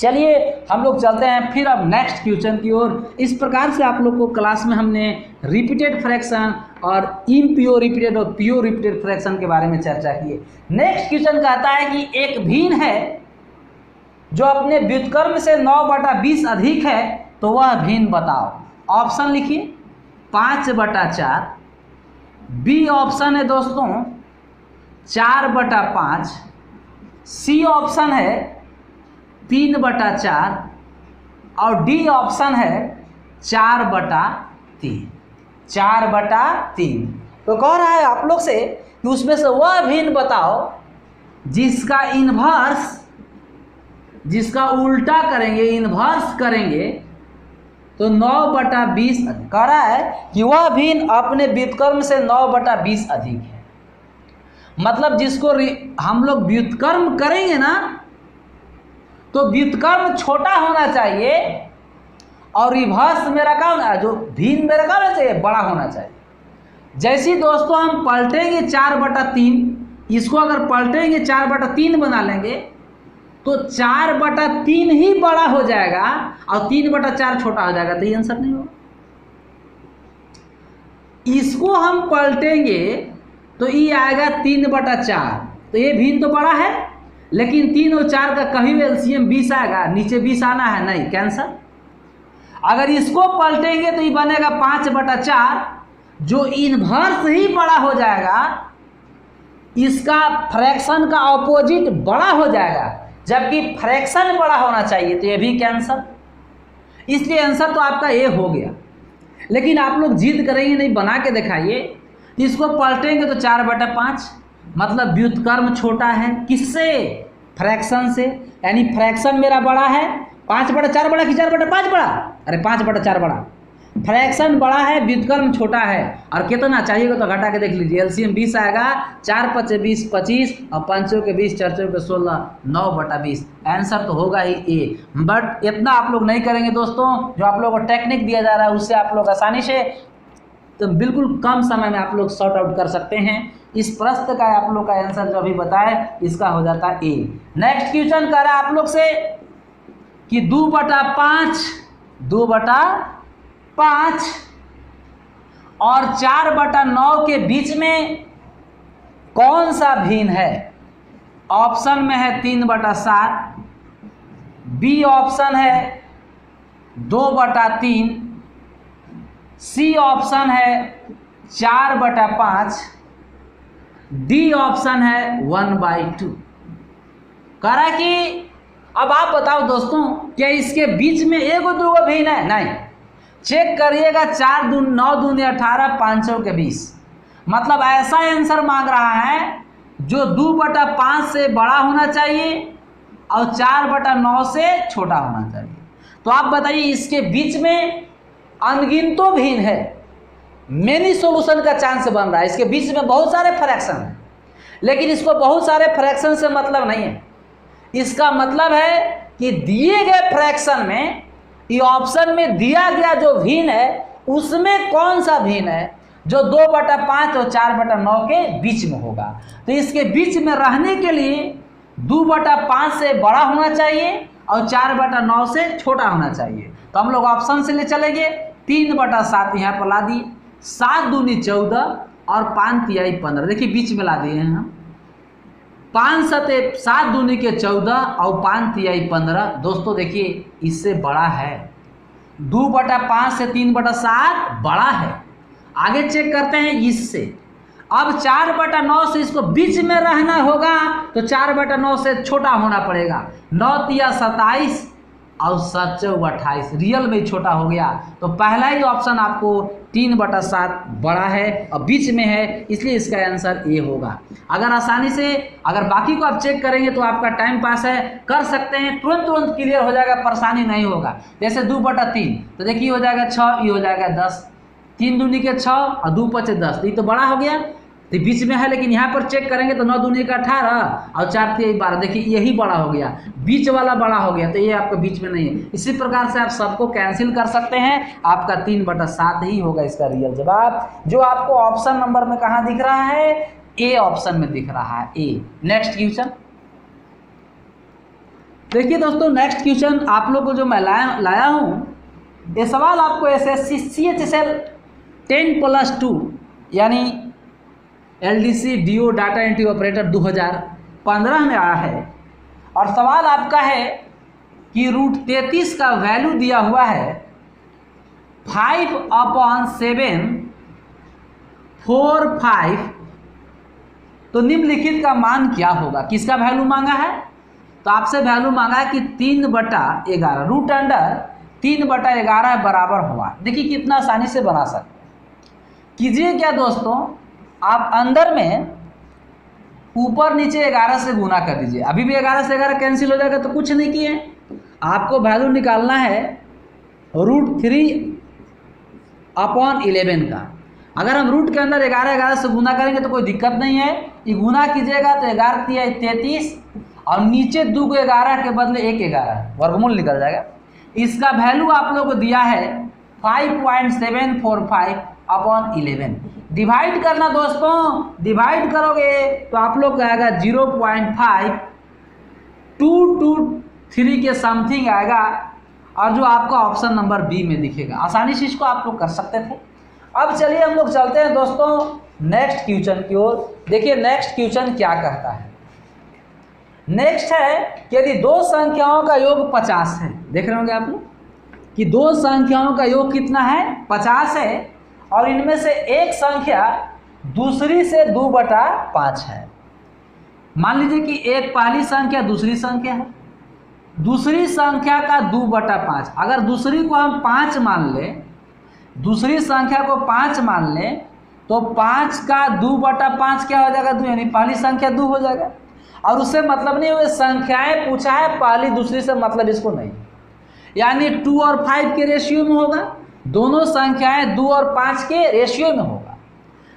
चलिए हम लोग चलते हैं फिर अब नेक्स्ट क्वेश्चन की ओर। इस प्रकार से आप लोग को क्लास में हमने रिपीटेड फ्रैक्शन और इम्प्योर रिपीटेड और प्योर रिपीटेड फ्रैक्शन के बारे में चर्चा की है। नेक्स्ट क्वेश्चन कहता है कि एक भिन्न है जो अपने व्युत्क्रम से 9/20 अधिक है, तो वह भिन्न बताओ। ऑप्शन लिखिए 5/4, बी ऑप्शन है दोस्तों 4/5, सी ऑप्शन है 3/4 और डी ऑप्शन है 4/3। 4/3 तो कह रहा है आप लोग से कि उसमें से वह भिन्न बताओ जिसका इन्वर्स, जिसका उल्टा करेंगे, इन्वर्स करेंगे तो 9/20 कह रहा है कि वह भिन्न अपने व्युत्क्रम से 9/20 अधिक है। मतलब जिसको हम लोग व्युत्क्रम करेंगे ना, तो व्युत्क्रम छोटा होना चाहिए और रिवर्स में रखा होना, जो भिन्न में रखा होना चाहिए बड़ा होना चाहिए। जैसे दोस्तों हम पलटेंगे 4/3, इसको अगर पलटेंगे 4/3 बना लेंगे तो 4/3 ही बड़ा हो जाएगा और 3/4 छोटा हो जाएगा, तो ये आंसर नहीं होगा। इसको हम पलटेंगे तो ये आएगा 3/4, तो ये भिन्न तो बड़ा है, लेकिन 3 और 4 का कहीं भी एलसीएम 20 आएगा, नीचे 20 आना है नहीं, कैंसर। अगर इसको पलटेंगे तो ये बनेगा 5/4, जो इन्वर्स ही बड़ा हो जाएगा, इसका फ्रैक्शन का ऑपोजिट बड़ा हो जाएगा, जबकि फ्रैक्शन बड़ा होना चाहिए, तो ये भी कैंसर। इसलिए आंसर तो आपका ए हो गया। लेकिन आप लोग जिद करेंगे नहीं, बना के दिखाइए। इसको पलटेंगे तो 4/5, मतलब व्युत्क्रम छोटा है किससे? फ्रैक्शन से। यानी फ्रैक्शन मेरा बड़ा है, 5/4 बड़ा कि 4/5 बड़ा? अरे 5/4 बड़ा। फ्रैक्शन बड़ा है, व्युत्क्रम छोटा है। और कितना चाहिएगा तो घटा के देख लीजिए, एलसीएम 20 आएगा, 4×5 = 20, 25 और 5 के 20, 4 के 16, 9/20। आंसर तो होगा ही ए। बट इतना आप लोग नहीं करेंगे दोस्तों, जो आप लोगों को टेक्निक दिया जा रहा है उससे आप लोग आसानी से तो बिल्कुल कम समय में आप लोग सॉर्ट आउट कर सकते हैं। इस प्रश्न का आप लोग का आंसर जो अभी बताए इसका हो जाता है ए। नेक्स्ट क्वेश्चन कर रहा है आप लोग से कि 2/5 और 4/9 के बीच में कौन सा भिन्न है? ऑप्शन में है 3/7, बी ऑप्शन है 2/3, सी ऑप्शन है 4/5, डी ऑप्शन है 1/2। कह रहा है कि अब आप बताओ दोस्तों, क्या इसके बीच में एगो दूगो भिन्न है? नहीं, चेक करिएगा। 4 दूनी 9 दूनी 18, 500 के 20। मतलब ऐसा आंसर मांग रहा है जो 2/5 से बड़ा होना चाहिए और 4/9 से छोटा होना चाहिए। तो आप बताइए इसके बीच में अनगिनतों भिन्न है, मेनी सॉल्यूशन का चांस बन रहा है। इसके बीच में बहुत सारे फ्रैक्शन हैं, लेकिन इसको बहुत सारे फ्रैक्शन से मतलब नहीं है। इसका मतलब है कि दिए गए फ्रैक्शन में, ये ऑप्शन में दिया गया जो भिन्न है उसमें कौन सा भिन्न है जो 2/5 और 4/9 के बीच में होगा। तो इसके बीच में रहने के लिए 2/5 से बड़ा होना चाहिए और 4/9 से छोटा होना चाहिए। तो हम लोग ऑप्शन से ले चलेंगे। 3/7 यहाँ पर ला दिए, 7 दूनी 14 और 5 तिहाई 15। देखिए बीच में ला दिए हैं हम। 5 सते 7 दूनी के 14 और 5 तिहाई 15। दोस्तों देखिए इससे बड़ा है, 2/5 से 3/7 बड़ा है। आगे चेक करते हैं इससे। अब 4/9 से इसको बीच में रहना होगा तो 4/9 से छोटा होना पड़ेगा। 9 तिया 27 और 7 28, रियल में छोटा हो गया। तो पहला ही ऑप्शन आपको 3/7 बड़ा है और बीच में है, इसलिए इसका आंसर ए होगा। अगर आसानी से अगर बाकी को आप चेक करेंगे तो आपका टाइम पास है, कर सकते हैं, तुरंत क्लियर हो जाएगा, परेशानी नहीं होगा। जैसे 2/3 तो देखिए हो जाएगा 6, ये हो जाएगा 10, 3 दूनी के 6 और 2 5 10, ये तो बड़ा हो गया, तो बीच में है। लेकिन यहाँ पर चेक करेंगे तो 9 दूनी का 18 और 4 तिहाई 12, देखिए यही बड़ा हो गया, बीच वाला बड़ा हो गया, तो ये आपका बीच में नहीं है। इसी प्रकार से आप सबको कैंसिल कर सकते हैं, आपका 3/7 ही होगा इसका रियल जवाब, जो आपको ऑप्शन नंबर में कहाँ दिख रहा है? ए ऑप्शन में दिख रहा है, ए। नेक्स्ट क्वेश्चन देखिए दोस्तों, नेक्स्ट क्वेश्चन आप लोग को जो मैं लाया हूँ, ये सवाल आपको एसएससी CHSL 10+2 यानी LDC DO data entry operator 2015 में आया है। और सवाल आपका है कि √33 का वैल्यू दिया हुआ है 5/7 4 5, तो निम्नलिखित का मान क्या होगा। किसका वैल्यू मांगा है? तो आपसे वैल्यू मांगा है कि 3/11 रूट अंडर 3/11 बराबर हुआ। देखिए कितना आसानी से बना सकते हैं। कीजिए क्या दोस्तों, आप अंदर में ऊपर नीचे 11 से गुना कर दीजिए। अभी भी 11 से 11 कैंसिल हो जाएगा, तो कुछ नहीं किए, आपको वैल्यू निकालना है √3/11 का। अगर हम रूट के अंदर 11 से गुना करेंगे तो कोई दिक्कत नहीं है, ये गुना कीजिएगा तो 11 33 और नीचे 2 को 11 के बदले 1 11 वर्गमूल निकल जाएगा। इसका वैल्यू आप लोगों को दिया है 5.745/11। डिवाइड करना दोस्तों, डिवाइड करोगे तो आप लोग का आएगा 0.5223 के समथिंग आएगा, और जो आपका ऑप्शन नंबर बी में दिखेगा। आसानी से इसको आप लोग कर सकते थे। अब चलिए हम लोग चलते हैं दोस्तों नेक्स्ट क्वेश्चन की ओर। देखिए नेक्स्ट क्वेश्चन क्या कहता है। नेक्स्ट है कि यदि दो संख्याओं का योग 50 है, देख रहे होंगे आप लोग कि दो संख्याओं का योग कितना है, 50 है, और इनमें से एक संख्या दूसरी से 2/5 है। मान लीजिए कि एक पहली संख्या दूसरी संख्या है, दूसरी संख्या का 2/5। अगर दूसरी को हम 5 मान लें, दूसरी संख्या को 5 मान लें, तो 5 का 2/5 क्या हो जाएगा, 2, यानी पहली संख्या 2 हो जाएगा। और उससे मतलब नहीं हुए संख्याएं पूछा है, पहली दूसरी से मतलब इसको नहीं, यानी 2 और 5 के रेशियो में होगा। दोनों संख्याएं 2 और 5 के रेशियो में होगा।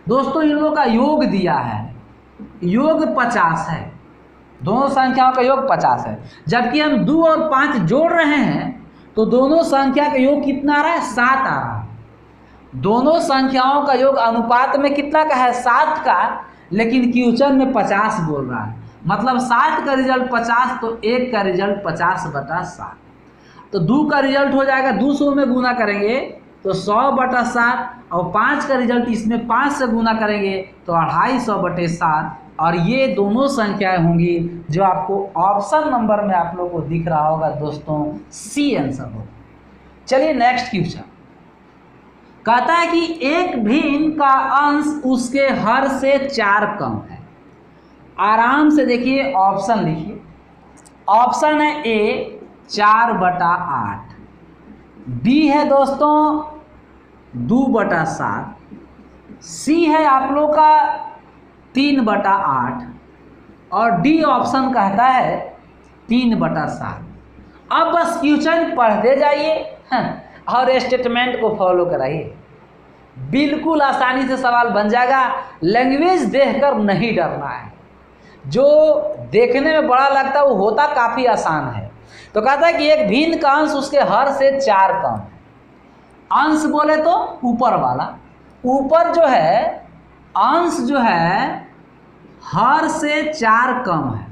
दोस्तों इन लोगों का योग दिया है, योग 50 है, दोनों संख्याओं का योग 50 है। जबकि हम 2 और 5 जोड़ रहे हैं तो दोनों संख्या का योग कितना आ रहा है, 7 आ रहा है। दोनों संख्याओं का योग अनुपात में कितना का है, 7 का, लेकिन क्वेश्चन में 50 बोल रहा है, मतलब 7 का रिजल्ट 50, तो 1 का रिजल्ट 50/7। तो 2 का रिजल्ट हो जाएगा 200 में गुना करेंगे तो 100/7, और 5 का रिजल्ट इसमें 5 से गुना करेंगे तो 250/7। और ये दोनों संख्याएं होंगी जो आपको ऑप्शन नंबर में आप लोग को दिख रहा होगा दोस्तों, सी आंसर होगा। चलिए नेक्स्ट क्वेश्चन कहता है कि एक भिन्न का अंश उसके हर से 4 कम है। आराम से देखिए ऑप्शन लिखिए। ऑप्शन है ए 4/8, बी है दोस्तों 2/7, सी है आप लोग का 3/8, और डी ऑप्शन कहता है 3/7। अब बस क्वेश्चन पढ़ते जाइए और स्टेटमेंट को फॉलो कराइए, बिल्कुल आसानी से सवाल बन जाएगा। लैंग्वेज देखकर नहीं डरना है, जो देखने में बड़ा लगता है वो होता काफ़ी आसान है। तो कहता है कि एक भिन्न का अंश उसके हर से 4 कम है। अंश बोले तो ऊपर वाला, ऊपर जो है अंश जो है हर से 4 कम है,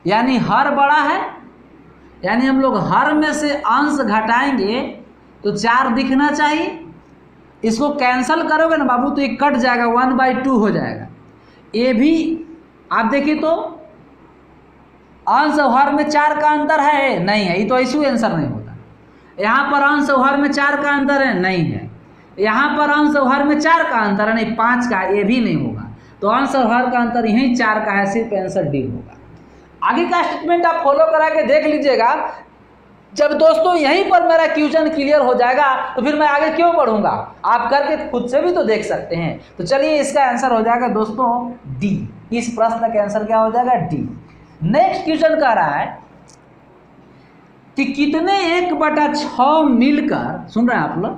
यानी हर बड़ा है, यानी हम लोग हर में से अंश घटाएंगे तो 4 दिखना चाहिए। इसको कैंसल करोगे ना बाबू तो ये कट जाएगा, 1/2 हो जाएगा। ये भी आप देखिए तो अंश और हर में 4 का अंतर है, नहीं है, ये तो ऐसे आंसर नहीं होता। यहाँ पर अंश और हर में 4 का अंतर है, नहीं है। यहाँ पर अंश और हर में 4 का अंतर है, नहीं 5 का, ये भी नहीं होगा। तो अंश और हर का अंतर यही 4 का है, सिर्फ आंसर डी होगा। आगे का स्टेटमेंट आप फॉलो करा के देख लीजिएगा। जब दोस्तों यहीं पर मेरा क्वेश्चन क्लियर हो जाएगा तो फिर मैं आगे क्यों बढ़ूंगा, आप करके खुद से भी तो देख सकते हैं। तो चलिए इसका आंसर हो जाएगा दोस्तों डी। इस प्रश्न का आंसर क्या हो जाएगा, डी। नेक्स्ट क्वेश्चन कह रहा है कि कितने 1/6 मिलकर, सुन रहे हैं आप लोग,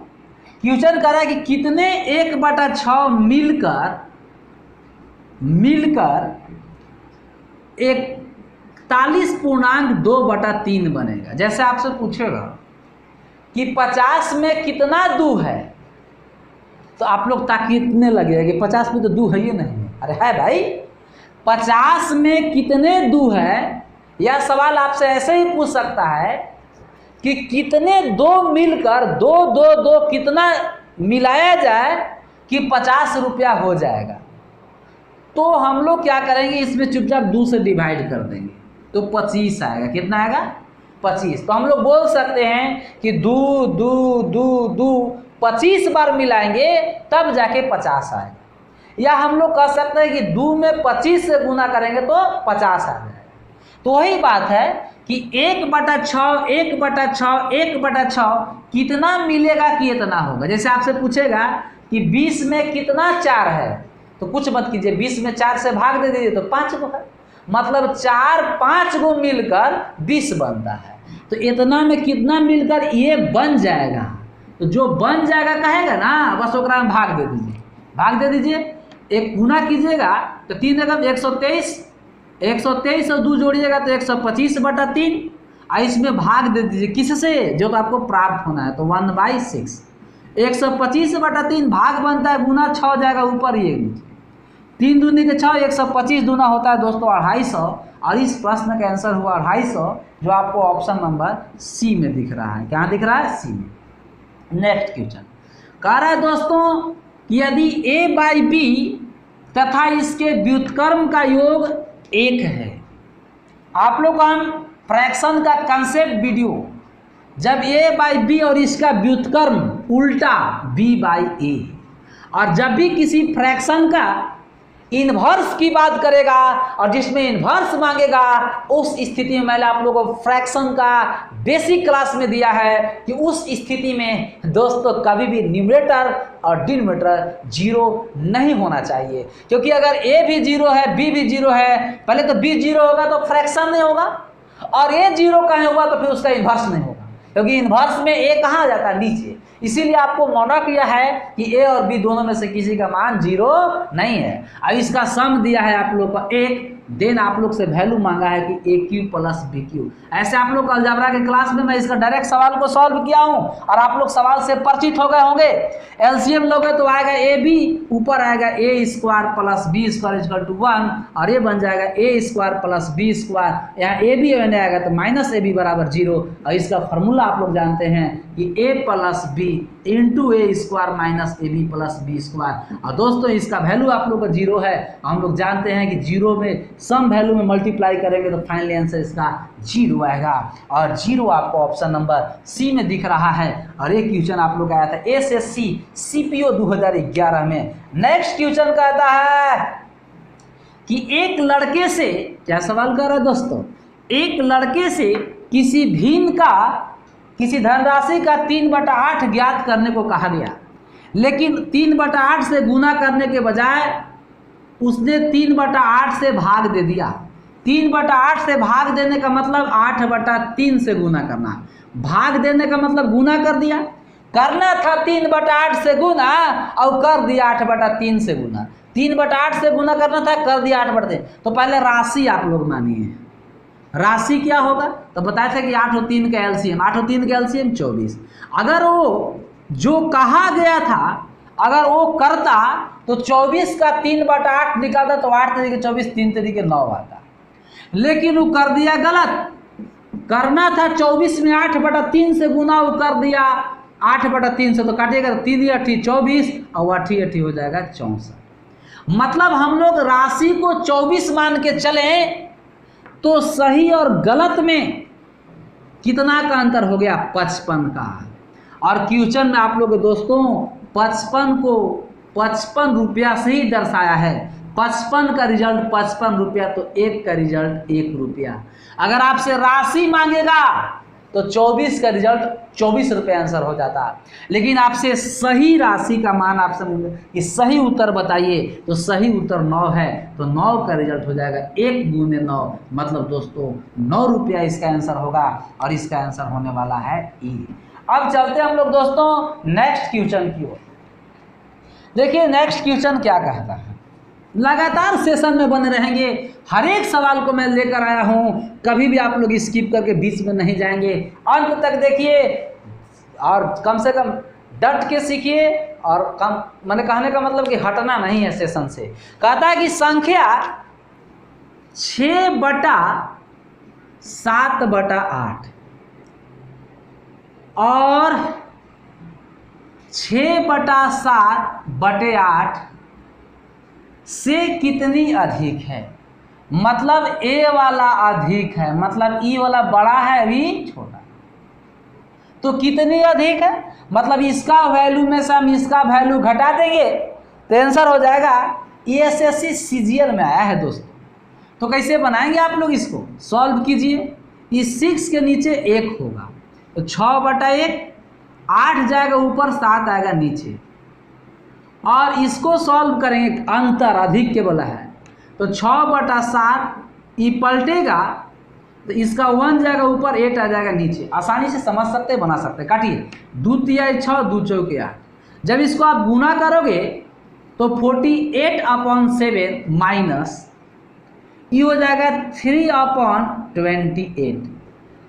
क्वेश्चन कह रहा है कि कितने 1/6 मिलकर 41.2/3 बनेगा। जैसे आपसे पूछेगा कि 50 में कितना 2 है, तो आप लोग ताकीतने लगेगा कि 50 में तो 2 है ही नहीं है। अरे है भाई, 50 में कितने 2 है यह सवाल आपसे ऐसे ही पूछ सकता है कि कितने दो मिलकर दो दो दो कितना मिलाया जाए कि 50 रुपया हो जाएगा। तो हम लोग क्या करेंगे, इसमें चुपचाप 2 से डिवाइड कर देंगे तो 25 आएगा। कितना आएगा? 25। तो हम लोग बोल सकते हैं कि 2 2 2 2 25 बार मिलाएंगे तब जाके 50 आएगा। या हम लोग कह सकते हैं कि 2 में 25 से गुना करेंगे तो 50 आ जाएगा। तो वही बात है कि 1/6 1/6 1/6 कितना मिलेगा कि इतना होगा। जैसे आपसे पूछेगा कि 20 में कितना 4 है, तो कुछ मत कीजिए, 20 में 4 से भाग दे दीजिए तो 5 गो है। मतलब 4 5 गो मिलकर 20 बनता है। तो इतना में कितना मिलकर ये बन जाएगा, तो जो बन जाएगा कहेगा ना, बस ओकरा में भाग दे दीजिए, भाग दे दीजिए। एक गुना कीजिएगा तो 3 एकम 123, 123 और 2 जोड़िएगा तो 125/3। और इसमें भाग दे दीजिए किससे, जो तो आपको प्राप्त होना है, तो 1/6। 125/3 भाग बनता है, गुना 6 जाएगा ऊपर, ये 3 दूनी के 6, 125 दूना होता है दोस्तों 250। और इस प्रश्न का आंसर हुआ 250, जो आपको ऑप्शन नंबर सी में दिख रहा है। क्या दिख रहा है? सी में। नेक्स्ट क्वेश्चन कह रहा है दोस्तों कि यदि a/b तथा इसके व्युत्क्रम का योग 1 है। आप लोग हम फ्रैक्शन का कंसेप्ट वीडियो, जब a/b और इसका व्युत्क्रम उल्टा b/a, और जब भी किसी फ्रैक्शन का इन्वर्स की बात करेगा और जिसमें इन्वर्स मांगेगा, उस स्थिति में मैंने आप लोगों को फ्रैक्शन का बेसिक क्लास में दिया है कि उस स्थिति में दोस्तों कभी भी न्यूमरेटर और डिनोमिनेटर 0 नहीं होना चाहिए। क्योंकि अगर a भी 0 है, b भी 0 है, पहले तो b 0 होगा तो फ्रैक्शन नहीं होगा, और a 0 कहीं हुआ तो फिर उसका इन्वर्स नहीं होगा, क्योंकि इन्वर्स में a कहाँ जाता है? नीचे। इसीलिए आपको मना किया है कि a और b दोनों में से किसी का मान 0 नहीं है। अब इसका सम दिया है आप लोग को 1, देन आप लोग से वैल्यू मांगा है कि a³ + b³। ऐसे आप लोग अलजेब्रा के क्लास में मैं इसका डायरेक्ट सवाल को सॉल्व किया हूं और आप लोग सवाल से परिचित हो गए होंगे। एलसीएम लोगे तो आएगा ab, ऊपर आएगा a² + b² = 1, और ये बन जाएगा a² + b²। यहाँ a भी आएगा तो -ab = 0, और इसका फॉर्मूला आप लोग जानते हैं कि a + b × a² -ab + b²। और दोस्तों इसका वैल्यू आप लोग का 0 है। हम लोग जानते हैं कि 0 में सम वैल्यू में मल्टीप्लाई करेंगे तो फाइनली आंसर इसका 0 आएगा, और 0 आपको ऑप्शन नंबर सी में दिख रहा है। और एक क्वेश्चन आप लोग आया था एसएससी सीपीओ 2011 में। नेक्स्ट क्वेश्चन कहता है कि एक लड़के से, क्या सवाल कर रहा है दोस्तों, एक लड़के से किसी भिन्न का किसी धनराशि का 3/8 ज्ञात करने को कहा गया, लेकिन 3/8 से गुना करने के बजाय उसने 3/8 से भाग दे दिया। 3/8 से भाग देने का मतलब 8/3 से गुना करना, भाग देने का मतलब गुना कर दिया। करना था 3/8 से गुना और कर दिया 8/3 से गुना। 3/8 से गुना करना था, कर दिया 8/3। तो पहले राशि आप लोग मानिए, राशि क्या होगा, तो बताया था कि 8 और 3 का एलसीएम, 8 और 3 का एलसीएम 24। अगर वो जो कहा गया था अगर वो करता तो 24 का 3/8 निकालता तो 8 तरीके 24, 3 तरीके 9 आता, लेकिन वो कर दिया गलत। करना था 24 में 8/3 से गुना, वो कर दिया 8/3 से, तो काटिएगा 3 × 8 24 और 8 × 8 हो जाएगा 64। मतलब हम लोग राशि को 24 मान के चले तो सही और गलत में कितना का अंतर हो गया? 55 का। और क्वेश्चन में आप लोग दोस्तों 55 को 55 रुपया से ही दर्शाया है। 55 का रिजल्ट 55 रुपया, तो 1 का रिजल्ट 1 रुपया। अगर आपसे राशि मांगेगा तो 24 का रिजल्ट 24 रुपये आंसर हो जाता। लेकिन आपसे सही राशि का मान आपसे कि सही उत्तर बताइए, तो सही उत्तर 9 है, तो 9 का रिजल्ट हो जाएगा 1 × 9, मतलब दोस्तों 9 रुपया इसका आंसर होगा, और इसका आंसर होने वाला है ई। अब चलते हम लोग दोस्तों नेक्स्ट क्वेश्चन की ओर। देखिए नेक्स्ट क्वेश्चन क्या कहता है। लगातार सेशन में बने रहेंगे, हर एक सवाल को मैं लेकर आया हूं, कभी भी आप लोग स्किप करके बीच में नहीं जाएंगे, अंत तक देखिए और कम से कम डट के सीखिए। और कम मैंने कहने का मतलब कि हटना नहीं है सेशन से। कहता है कि संख्या 6/, 7/8 और 6/7/8 से कितनी अधिक है? मतलब ए वाला अधिक है, मतलब ई वाला बड़ा है, अभी छोटा। तो कितनी अधिक है, मतलब इसका वैल्यू में से हम इसका वैल्यू घटा देंगे तो आंसर हो जाएगा। एसएससी सीजीएल में आया है दोस्तों। तो कैसे बनाएंगे आप लोग, इसको सॉल्व कीजिए। इस 6 के नीचे 1 होगा तो 6/1, 8 जाएगा ऊपर, 7 आएगा नीचे, और इसको सॉल्व करेंगे, अंतर अधिक के बोला है तो 6/7 ई पलटेगा तो इसका 1 जाएगा ऊपर, 8 आ जाएगा नीचे। आसानी से समझ सकते, बना सकते। काटिए, 2 तिया 6, 2 चौके 8। जब इसको आप गुना करोगे तो 48/7 माइनस ये हो जाएगा 3/28।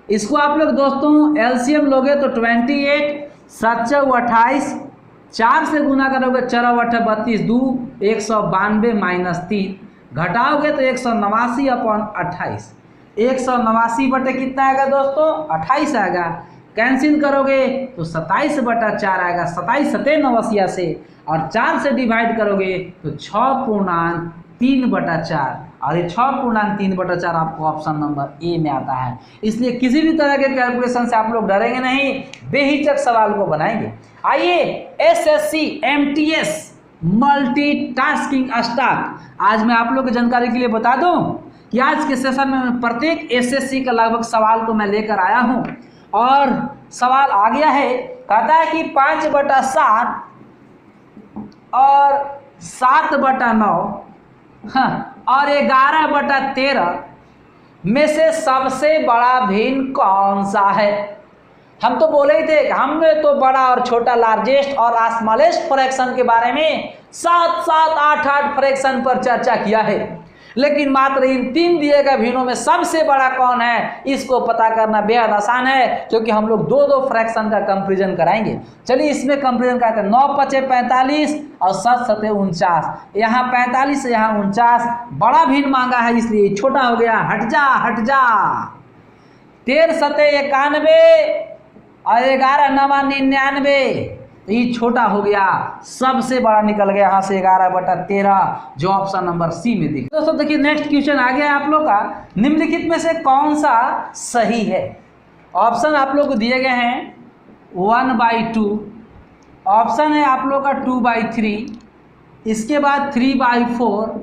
इसको आप लोग दोस्तों एलसीएम लोगे तो 28 7 28, 4 से गुना करोगे 4 8 32, 2 192 माइनस 3, घटाओगे तो 189/28। 189 बटे कितना आएगा दोस्तों, 28 आएगा। कैंसिल करोगे तो 27/4 आएगा, 27 7 89 से, और 4 से डिवाइड करोगे तो 6.3/4, और ये 6.3/4 आपको ऑप्शन नंबर ए में आता है। इसलिए किसी भी तरह के कैलकुलेशन से आप लोग डरेंगे नहीं, बेहिचक सवाल को बनाएंगे। आइए एसएससी एमटीएस मल्टीटास्किंग स्टाफ, आज मैं आप लोग की जानकारी के लिए बता दूं कि आज के सेशन में प्रत्येक एसएससी का लगभग सवाल को मैं लेकर आया हूं, और सवाल आ गया है, कहता है कि 5/7 और 7/9 और 11/13 में से सबसे बड़ा भिन्न कौन सा है? हम तो बोले ही थे, हमने तो बड़ा और छोटा, लार्जेस्ट और स्मॉलेस्ट फ्रैक्शन के बारे में 7-7 8-8 फ्रैक्शन पर चर्चा किया है, लेकिन मात्र इन 3 दिए गए भिन्नों में सबसे बड़ा कौन है, इसको पता करना बेहद आसान है, क्योंकि हम लोग 2-2 फ्रैक्शन का कंपैरिजन कराएंगे। चलिए इसमें कंपैरिजन करते हैं। 9×5 45 और 7×7 49। यहाँ 45 से यहाँ 49, बड़ा भिन्न मांगा है इसलिए छोटा हो गया, हट जा हट जा। 13×7 91 और 11×9 99, तो ये छोटा हो गया, सबसे बड़ा निकल गया यहाँ से 11/13, जो ऑप्शन नंबर सी में दिख। दोस्तों देखिए नेक्स्ट क्वेश्चन आ गया आप लोग का, निम्नलिखित में से कौन सा सही है? ऑप्शन आप लोग को दिए गए हैं 1/2, ऑप्शन है आप लोग का 2/3, इसके बाद 3/4,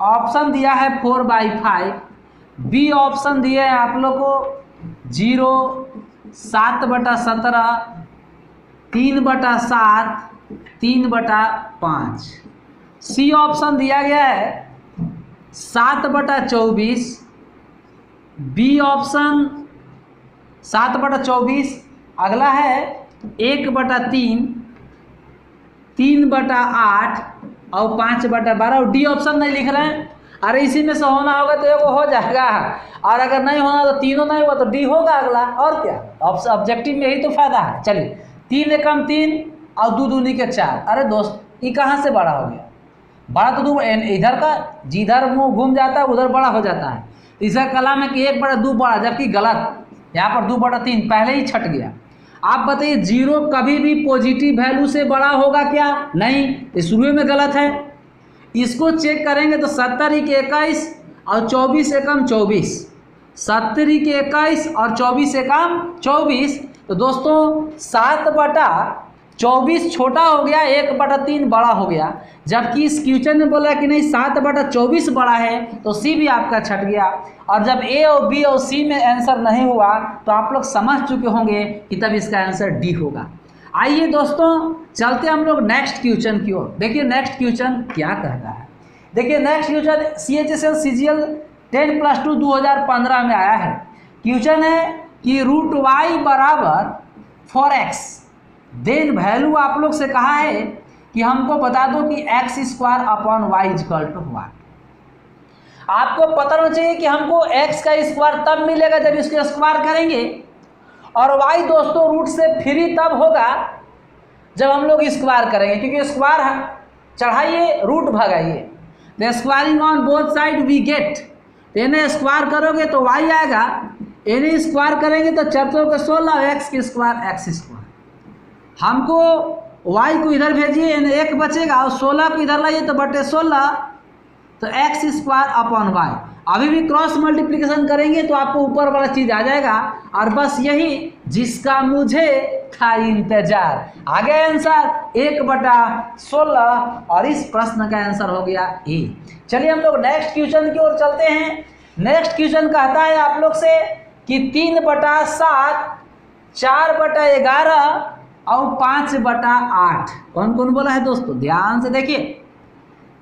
ऑप्शन दिया है 4/5, बी ऑप्शन दिए हैं आप लोग को 0, 7/17, 3/7, 3/5, सी ऑप्शन दिया गया है 7/24, बी ऑप्शन 7/24, अगला है 1/3, 3/8 और 5/12, और डी ऑप्शन नहीं लिख रहे हैं। अरे इसी में से होना होगा तो एगो हो जाएगा, और अगर नहीं होना तो तीनों नहीं हुआ तो डी होगा अगला, और क्या, ऑब्जेक्टिव में यही तो फायदा है। चलिए 3 एकम 3 और 2 दूनी के 4। अरे दोस्त ये कहाँ से बड़ा हो गया? बड़ा तो 2 इधर का, जिधर मुंह घूम जाता है उधर बड़ा हो जाता है। इसका कलम है कि 1/2 बड़ा, जबकि गलत, यहाँ पर 2/3 पहले ही छट गया। आप बताइए 0 कभी भी पॉजिटिव वैल्यू से बड़ा होगा क्या? नहीं, ये शुरू में गलत है। इसको चेक करेंगे तो 70 के 21 और 24 एकम 24, 70 के 21 और 24 एकम 24, तो दोस्तों 7/24 छोटा हो गया, 1/3 बड़ा हो गया, जबकि इस क्वेश्चन में बोला कि नहीं 7/24 बड़ा है, तो सी भी आपका छट गया। और जब ए और बी और सी में आंसर नहीं हुआ तो आप लोग समझ चुके होंगे कि तब इसका आंसर डी होगा। आइए दोस्तों चलते हम लोग नेक्स्ट क्वेश्चन की ओर। देखिए नेक्स्ट क्वेश्चन क्या कहता है। देखिए नेक्स्ट क्वेश्चन CHSL CGL 10+2 2015 में आया है। क्वेश्चन है कि √y बराबर 4x, देन वैल्यू आप लोग से कहा है कि हमको बता दो कि x² upon y equal to what. आपको पता होना चाहिए कि हमको x का स्क्वायर तब मिलेगा जब इसको स्क्वायर करेंगे, और y दोस्तों रूट से फ्री तब होगा जब हम लोग स्क्वायर करेंगे, क्योंकि स्क्वायर चढ़ाइए रूट भगाइए, the squaring on both side we get, इन्हें स्क्वायर करोगे तो y आएगा एन स्क्वायर करेंगे तो 4 के 16, एक्स की स्क्वायर एक्स स्क्वायर। हमको वाई को इधर भेजिए, एक बचेगा, और 16 को इधर लाइए तो बटे 16, तो एक्स स्क्वायर अपॉन वाई। अभी भी क्रॉस मल्टीप्लिकेशन करेंगे तो आपको ऊपर वाला चीज आ जाएगा, और बस यही जिसका मुझे था इंतजार। आ गया आंसर 1/16, और इस प्रश्न का आंसर हो गया ए। चलिए हम लोग नेक्स्ट क्वेश्चन की ओर चलते हैं। नेक्स्ट क्वेश्चन कहता है आप लोग से कि 3/7, 4/11 और 5/8। कौन कौन बोला है दोस्तों, ध्यान से देखिए।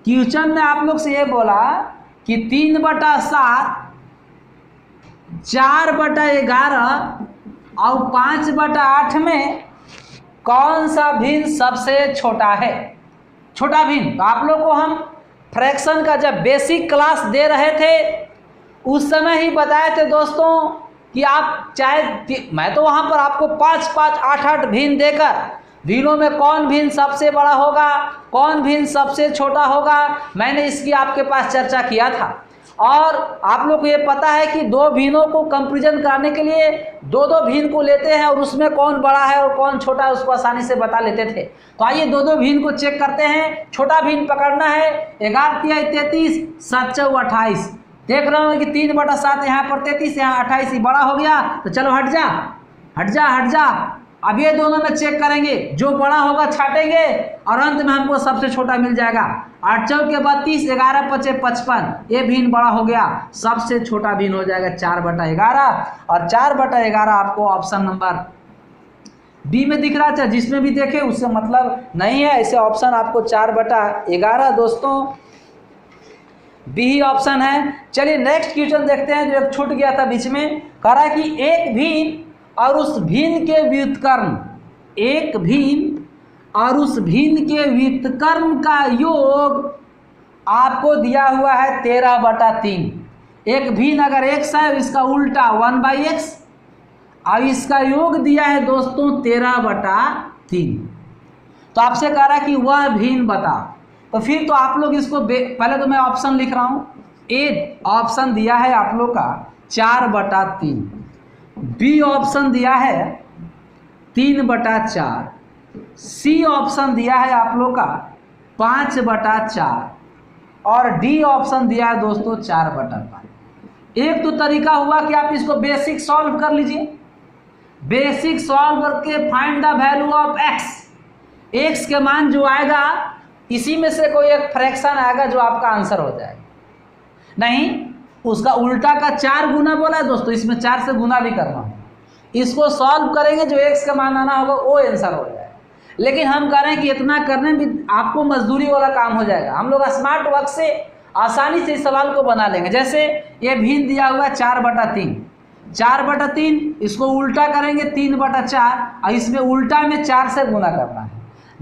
क्वेश्चन में आप लोग से ये बोला कि 3/7, 4/11 और 5/8 में कौन सा भिन्न सबसे छोटा है। छोटा भिन्न, तो आप लोग को हम फ्रैक्शन का जब बेसिक क्लास दे रहे थे उस समय ही बताए थे दोस्तों कि आप चाहे, मैं तो वहाँ पर आपको 5, 5, 8, 8 भिन्न देकर भिन्नों में कौन भिन्न सबसे बड़ा होगा, कौन भिन्न सबसे छोटा होगा, मैंने इसकी आपके पास चर्चा किया था। और आप लोग को ये पता है कि दो भिन्नों को कंपैरिजन कराने के लिए दो भिन्न को लेते हैं और उसमें कौन बड़ा है और कौन छोटा है उसको आसानी से बता लेते थे। तो आइए दो भिन्न को चेक करते हैं। छोटा भिन्न पकड़ना है, 11 × 33, 7 × 28। देख रहे हो कि 3/7 यहाँ पर 33, यहाँ 28, ही बड़ा हो गया। तो चलो हट जा हट जा हट जा। अब ये दोनों में चेक करेंगे, जो बड़ा होगा छाटेंगे और अंत में हमको सबसे छोटा मिल जाएगा। 8 × 32, 11 × 5 = 55, ये भिन्न बड़ा हो गया, सबसे छोटा भिन्न हो जाएगा 4/11। और 4/11 आपको ऑप्शन नंबर बी में दिख रहा है, जिसमें भी देखे उससे मतलब नहीं है, ऐसे ऑप्शन आपको 4/11 दोस्तों बी ही ऑप्शन है। चलिए नेक्स्ट क्वेश्चन देखते हैं, जो एक छूट गया था बीच में। कह रहा है कि एक भिन्न और उस भिन्न के व्युत्क्रम, एक भिन्न और उस भिन्न के व्युत्क्रम का योग आपको दिया हुआ है 13/3। एक भिन्न अगर x है, इसका उल्टा 1/x, और इसका योग दिया है दोस्तों 13/3। तो आपसे कह रहा है कि वह भिन्न बता। तो फिर तो आप लोग इसको पहले तो मैं ऑप्शन लिख रहा हूँ। ए ऑप्शन दिया है आप लोग का 4/3, बी ऑप्शन दिया है 3/4, सी ऑप्शन दिया है आप लोग का 5/4, और डी ऑप्शन दिया है दोस्तों 4/5। एक तो तरीका हुआ कि आप इसको बेसिक सॉल्व कर लीजिए। बेसिक सॉल्व करके find the value of x के मान जो आएगा इसी में से कोई एक फ्रैक्शन आएगा जो आपका आंसर हो जाएगा। नहीं, उसका उल्टा का 4 गुना बोला है दोस्तों, इसमें 4 से गुना भी करना होगा। इसको सॉल्व करेंगे, जो एक्स का मान आना होगा वो आंसर हो जाएगा। लेकिन हम कह रहे हैं कि इतना करने में आपको मजदूरी वाला काम हो जाएगा। हम लोग स्मार्ट वर्क से आसानी से इस सवाल को बना लेंगे। जैसे ये भिन्न दिया हुआ 4/3, 4/3 इसको उल्टा करेंगे 3/4, और इसमें उल्टा में 4 से गुना करना है।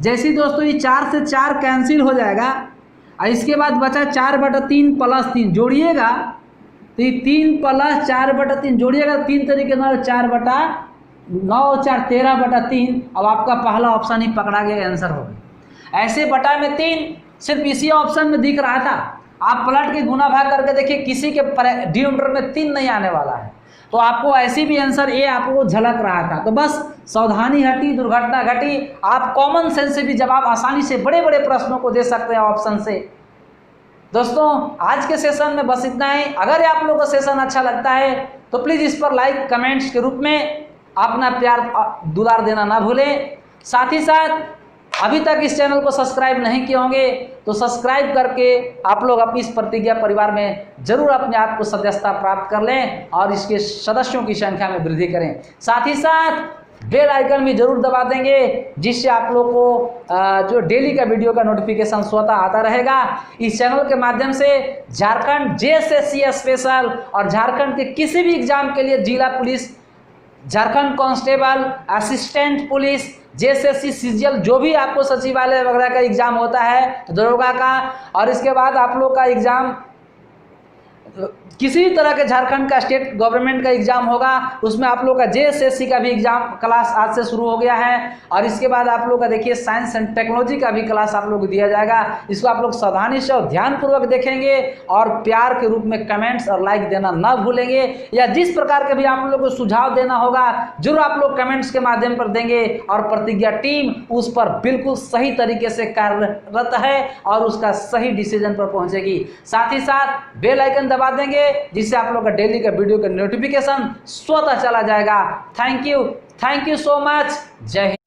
जैसे दोस्तों ये 4 से 4 कैंसिल हो जाएगा, और इसके बाद बचा 4/3 + 3 जोड़िएगा, तो ये 3 + 4/3 जोड़िएगा 3 तरीके 9, 4/9 4 13/3। अब आपका पहला ऑप्शन ही पकड़ा गया, आंसर हो गया। ऐसे बटा में 3 सिर्फ इसी ऑप्शन में दिख रहा था, आप पलट के गुना भाग करके देखिए, किसी के डिनोमिनेटर में 3 नहीं आने वाला है। तो आपको ऐसी भी आंसर ए आपको झलक रहा था। तो बस सावधानी हटी, दुर्घटना घटी। आप कॉमन सेंस से भी जवाब आसानी से बड़े बड़े प्रश्नों को दे सकते हैं ऑप्शन से। दोस्तों आज के सेशन में बस इतना ही। अगर आप लोगों को सेशन अच्छा लगता है तो प्लीज़ इस पर लाइक कमेंट्स के रूप में अपना प्यार दुलार देना ना भूलें। साथ ही साथ अभी तक इस चैनल को सब्सक्राइब नहीं किए होंगे तो सब्सक्राइब करके आप लोग अपनी इस प्रतिज्ञा परिवार में जरूर अपने आप को सदस्यता प्राप्त कर लें और इसके सदस्यों की संख्या में वृद्धि करें। साथ ही साथ बेल आइकन भी जरूर दबा देंगे, जिससे आप लोग को जो डेली का वीडियो का नोटिफिकेशन स्वतः आता रहेगा। इस चैनल के माध्यम से झारखंड जेएसएससी स्पेशल और झारखंड के किसी भी एग्जाम के लिए जिला police, Jharkhand constable, assistant police, JSSC CGL, जो भी आपको सचिवालय वगैरह का एग्जाम होता है, दरोगा का, और इसके बाद आप लोग का एग्जाम किसी भी तरह के झारखंड का स्टेट गवर्नमेंट का एग्जाम होगा उसमें आप लोग का जेएसएससी का भी एग्जाम क्लास आज से शुरू हो गया है। और इसके बाद आप लोग का देखिए साइंस एंड टेक्नोलॉजी का भी क्लास आप लोग को दिया जाएगा। इसको आप लोग सावधानी से और ध्यानपूर्वक देखेंगे और प्यार के रूप में कमेंट्स और लाइक देना ना भूलेंगे। या जिस प्रकार के भी आप लोग को सुझाव देना होगा जरूर आप लोग कमेंट्स के माध्यम पर देंगे और प्रतिज्ञा टीम उस पर बिल्कुल सही तरीके से कार्यरत है और उसका सही डिसीजन पर पहुंचेगी। साथ ही साथ बेल आइकन दबा देंगे जिससे आप लोग का डेली का वीडियो का नोटिफिकेशन स्वतः चला जाएगा। Thank you so much. जय हिंद।